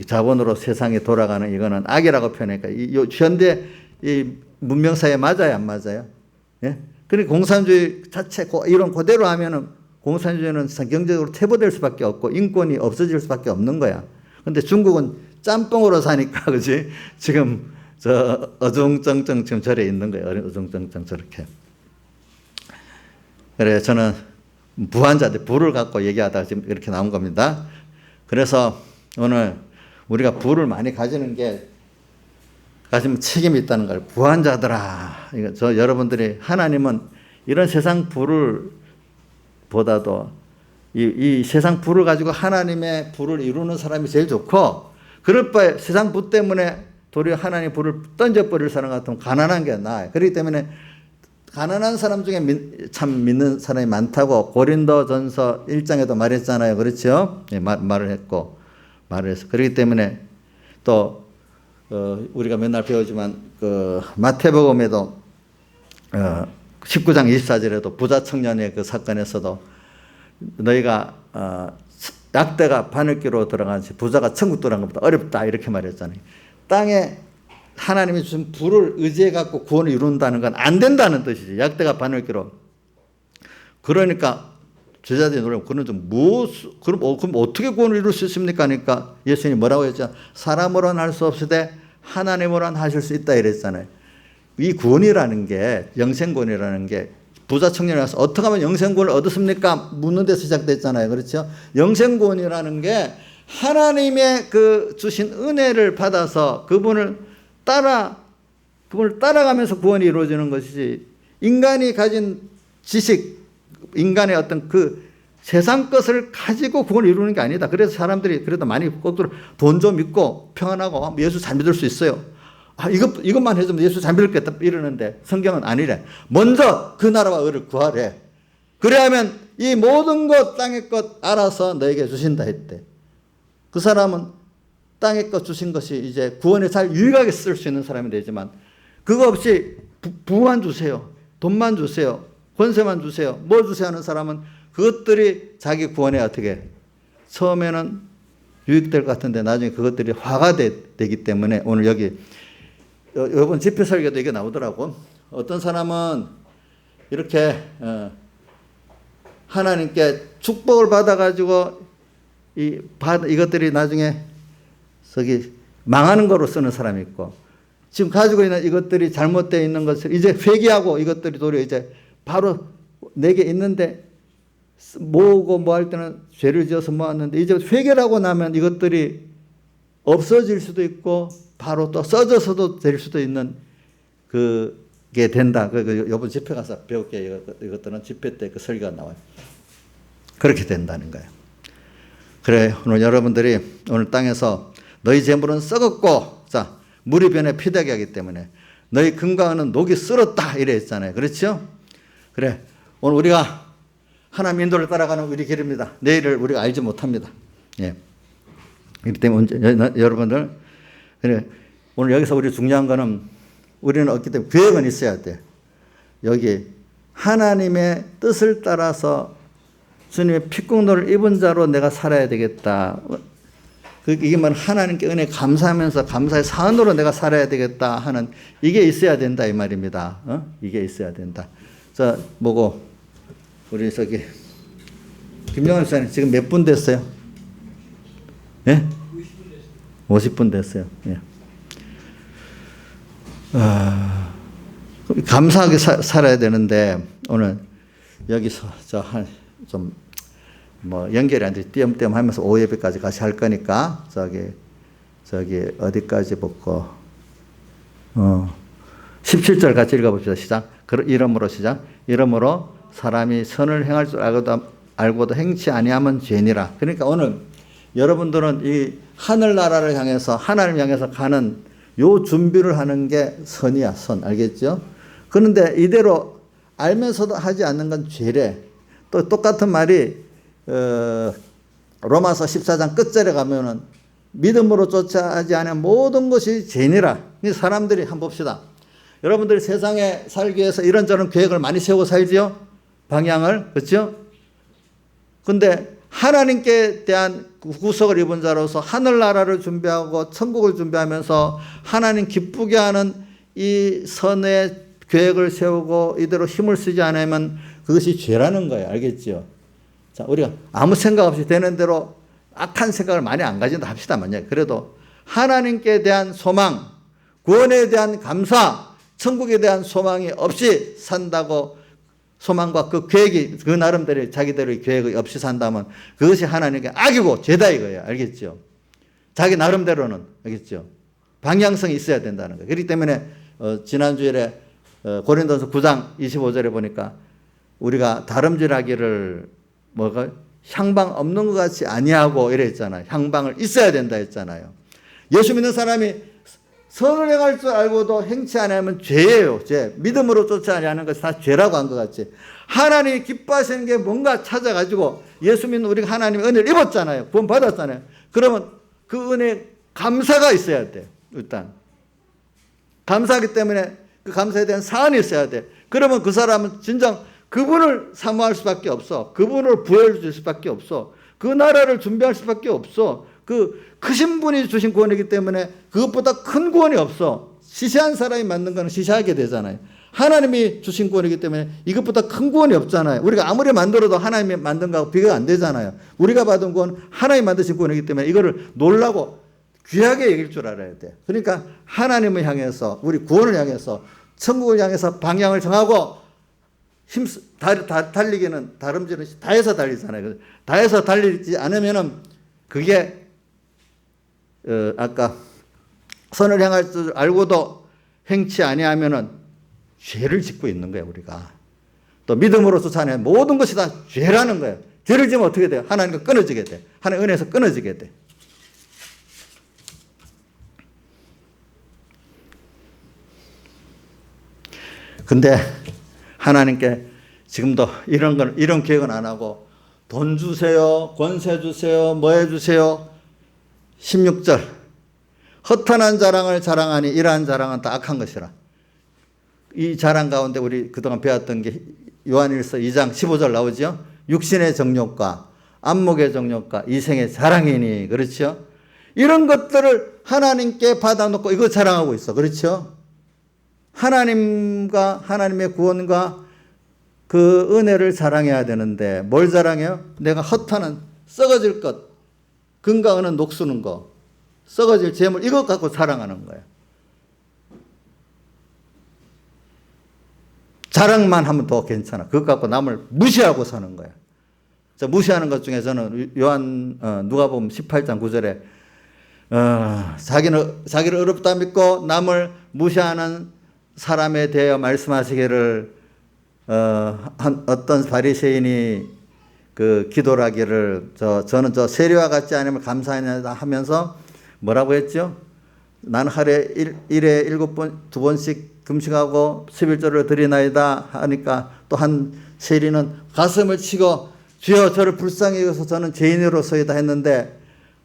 자본으로 세상이 돌아가는 이거는 악이라고 표현하니까 이 현대 이 문명사회 맞아요, 안 맞아요? 예? 그러니까 공산주의 자체 이런 그대로 하면은 공산주의는 경제적으로 퇴보될 수밖에 없고 인권이 없어질 수밖에 없는 거야. 근데 중국은 짬뽕으로 사니까, 그지? 지금 어중쩡쩡 지금 절에 있는 거예요. 어중쩡쩡 저렇게. 그래, 저는 부한자들, 부를 갖고 얘기하다가 지금 이렇게 나온 겁니다. 그래서 오늘 우리가 부를 많이 가지면 책임이 있다는 걸. 부한 자들아. 여러분들이 하나님은 이런 세상 부를 보다도 이 세상 부를 가지고 하나님의 부를 이루는 사람이 제일 좋고, 그럴 바에 세상 부 때문에 도리어 하나님 부를 던져버릴 사람 같으면 가난한 게 나아요. 그렇기 때문에 가난한 사람 중에 참 믿는 사람이 많다고 고린도전서 1장에도 말했잖아요. 그렇죠? 예, 말을 했고 말을 해서. 그렇기 때문에 또 우리가 맨날 배우지만 마태복음에도 19장 24절에도 부자 청년의 그 사건에서도 너희가 약대가 바늘귀로 들어가는지 부자가 천국 들어간 것보다 어렵다 이렇게 말했잖아요. 땅에 하나님이 주신 부를 의지해 갖고 구원을 이룬다는 건 안 된다는 뜻이지. 약대가 바늘귀로. 그러니까 제자들이 노래 그런 그럼 어떻게 구원을 이룰 수 있습니까? 하니까 예수님이 뭐라고 했죠? 사람으로는 할 수 없으되 하나님으로는 하실 수 있다 이랬잖아요. 이 구원이라는 게, 영생구원이라는 게 부자 청년이 와서 어떻게 하면 영생구원을 얻었습니까? 묻는 데서 시작됐잖아요. 그렇죠? 영생구원이라는 게 하나님의 그 주신 은혜를 받아서 그분을 따라가면서 구원이 이루어지는 것이지, 인간이 가진 지식, 인간의 어떤 그 세상 것을 가지고 구원을 이루는 게 아니다. 그래서 사람들이 그래도 많이 거꾸로 돈 좀 있고 평안하고 예수 잘 믿을 수 있어요. 이것만 해주면 예수 잘 믿겠다 이러는데 성경은 아니래. 먼저 그 나라와 의를 구하래. 그래야면 이 모든 것 땅의 것 알아서 너에게 주신다 했대. 그 사람은 땅의 것 주신 것이 이제 구원에 잘 유익하게 쓸 수 있는 사람이 되지만, 그거 없이 부만 주세요, 돈만 주세요, 권세만 주세요, 뭐 주세요 하는 사람은 그것들이 자기 구원에 어떻게 처음에는 유익될 것 같은데 나중에 그것들이 화가 되기 때문에, 오늘 여기 이번 집회 설교도 이게 나오더라고. 어떤 사람은 이렇게 하나님께 축복을 받아가지고 이것들이 나중에 망하는 거로 쓰는 사람이 있고, 지금 가지고 있는 이것들이 잘못되어 있는 것을 이제 회개하고 이것들이 도리어 이제 바로 내게 있는데 모으고 뭐 할 때는 죄를 지어서 모았는데 이제 회개를 하고 나면 이것들이 없어질 수도 있고 바로 또 써져서도 될 수도 있는 그게 된다. 이번 집회 가서 배울게. 이것들은 집회 때 그 설교가 나와요. 그렇게 된다는 거예요. 그래, 오늘 여러분들이 오늘 땅에서 너희 재물은 썩었고, 자, 물이 변해 피되게 하기 때문에 너희 금과 은은 녹이 쓸었다 이래 했잖아요. 그렇죠? 그래, 오늘 우리가 하나님 인도를 따라가는 우리 길입니다. 내일을 우리가 알지 못합니다. 예. 그렇기 때문에 여러분들, 그래, 오늘 여기서 우리 중요한 거는, 우리는 없기 때문에 계획은 있어야 돼. 여기 하나님의 뜻을 따라서 주님의 피국노를 입은 자로 내가 살아야 되겠다. 이게 뭐 하나님께 은혜 감사하면서 감사의 사은으로 내가 살아야 되겠다 하는, 이게 있어야 된다 이 말입니다. 이게 있어야 된다. 자, 뭐고 우리 김영환 목사님 지금 몇 분 됐어요? 예? 50분 됐어요. 예. 감사하게 살아야 되는데, 오늘 여기서 좀 연결이 안 돼 띄엄띄엄 하면서 오예배까지 같이 할 거니까 어디까지 보고 17절 같이 읽어봅시다. 시작. 이러므로 시작. 이러므로 사람이 선을 행할 줄 알고도 행치 아니하면 죄니라. 그러니까 오늘 여러분들은 이 하늘나라를 향해서, 하나님을 향해서 가는 요 준비를 하는 게 선이야, 선. 알겠죠? 그런데 이대로 알면서도 하지 않는 건 죄래. 또 똑같은 말이 로마서 14장 끝절에 가면은 믿음으로 쫓아하지 않은 모든 것이 죄니라. 사람들이 한번 봅시다. 여러분들이 세상에 살기 위해서 이런저런 계획을 많이 세우고 살지요? 방향을. 그렇죠? 근데 하나님께 대한 구속을 입은 자로서 하늘나라를 준비하고 천국을 준비하면서 하나님 기쁘게 하는 이 선의 계획을 세우고 이대로 힘을 쓰지 않으면 그것이 죄라는 거예요. 알겠죠? 자, 우리가 아무 생각 없이 되는 대로 악한 생각을 많이 안 가진다 합시다만요. 그래도 하나님께 대한 소망, 구원에 대한 감사, 천국에 대한 소망이 없이 산다고 소망과 그 계획이 그 나름대로 자기들의 계획이 없이 산다면 그것이 하나님께 악이고 죄다 이거예요. 알겠죠? 자기 나름대로는 알겠죠? 방향성이 있어야 된다는 거예요. 그렇기 때문에 지난주에 고린도서 9장 25절에 보니까 우리가 다름질하기를 뭐가 향방 없는 것 같이 아니하고 이랬잖아요. 향방을 있어야 된다 했잖아요. 예수 믿는 사람이 선을 행할 줄 알고도 행치 않으면 죄예요. 죄. 믿음으로 쫓지 않는 것이 다 죄라고 한 것 같이. 하나님이 기뻐하시는 게 뭔가 찾아가지고 예수 믿는 우리가 하나님의 은혜를 입었잖아요. 구원 받았잖아요. 그러면 그 은혜에 감사가 있어야 돼요. 일단. 감사하기 때문에 그 감사에 대한 사안이 있어야 돼. 그러면 그 사람은 진정 그분을 사모할 수밖에 없어. 그분을 부여해 줄 수밖에 없어. 그 나라를 준비할 수밖에 없어. 그 크신 분이 주신 구원이기 때문에 그것보다 큰 구원이 없어. 시시한 사람이 만든 거는 시시하게 되잖아요. 하나님이 주신 구원이기 때문에 이것보다 큰 구원이 없잖아요. 우리가 아무리 만들어도 하나님이 만든 거하고 비교가 안 되잖아요. 우리가 받은 구원 하나님이 만드신 구원이기 때문에 이거를 놀라고 귀하게 여길 줄 알아야 돼. 그러니까 하나님을 향해서 우리 구원을 향해서 천국을 향해서 방향을 정하고 달리기는 다름질은 다해서 달리잖아요. 다해서 달리지 않으면은 그게 아까 선을 행할 줄 알고도 행치 아니하면은 죄를 짓고 있는 거예요. 우리가 또 믿음으로서 자네 모든 것이 다 죄라는 거예요. 죄를 지면 어떻게 돼요? 하나님과 끊어지게 돼. 하나님 은혜에서 끊어지게 돼. 근데 하나님께 지금도 이런 계획은 안 하고 돈 주세요, 권세 주세요, 뭐 해주세요. 16절 허탄한 자랑을 자랑하니 이러한 자랑은 다 악한 것이라. 이 자랑 가운데 우리 그동안 배웠던 게 요한일서 2장 15절 나오죠. 육신의 정욕과 안목의 정욕과 이생의 자랑이니. 그렇죠? 이런 것들을 하나님께 받아놓고 이거 자랑하고 있어. 그렇죠? 하나님과 하나님의 구원과 그 은혜를 자랑해야 되는데 뭘 자랑해요? 내가 허탄한 썩어질 것, 금과 은은 녹수는 거, 썩어질 재물 이것 갖고 자랑하는 거예요. 자랑만 하면 더 괜찮아. 그것 갖고 남을 무시하고 사는 거야. 무시하는 것 중에서는 누가복음 18장 9절에 자기를 어렵다 믿고 남을 무시하는 사람에 대하여 말씀하시기를 어떤 바리새인이 그 기도를 하기를 저는 저 세리와 같지 않으면 감사하냐 하면서 뭐라고 했죠? 나는 하루에 1회 7번 2번씩 금식하고 11조를 드리나이다 하니까 또 한 세리는 가슴을 치고 주여 저를 불쌍히 여겨서 저는 죄인으로서이다 했는데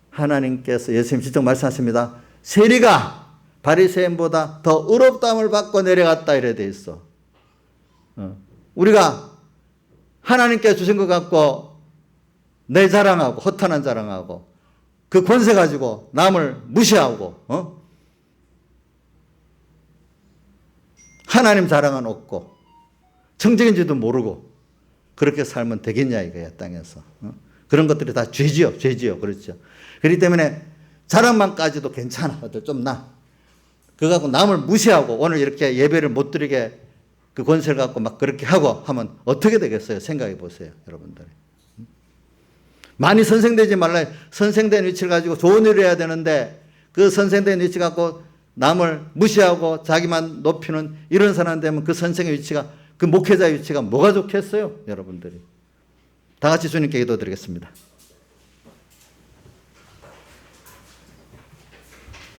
하나님께서 예수님 직접 말씀하십니다. 세리가 바리새인보다 더 의롭다함을 받고 내려갔다 이래 돼 있어. 우리가 하나님께 주신 것 갖고 내 자랑하고 허탄한 자랑하고 그 권세 가지고 남을 무시하고 하나님 자랑은 없고 청정인지도 모르고 그렇게 살면 되겠냐 이거야 땅에서. 그런 것들이 다 죄지요. 그렇죠. 그렇기 때문에 자랑만까지도 괜찮아. 좀 나. 그거 갖고 남을 무시하고 오늘 이렇게 예배를 못 드리게 그 권세를 갖고 막 그렇게 하고 하면 어떻게 되겠어요? 생각해 보세요, 여러분들. 많이 선생되지 말라. 선생된 위치를 가지고 좋은 일을 해야 되는데 그 선생된 위치 갖고 남을 무시하고 자기만 높이는 이런 사람 되면 그 선생의 위치가 그 목회자의 위치가 뭐가 좋겠어요, 여러분들이. 다 같이 주님께 기도드리겠습니다.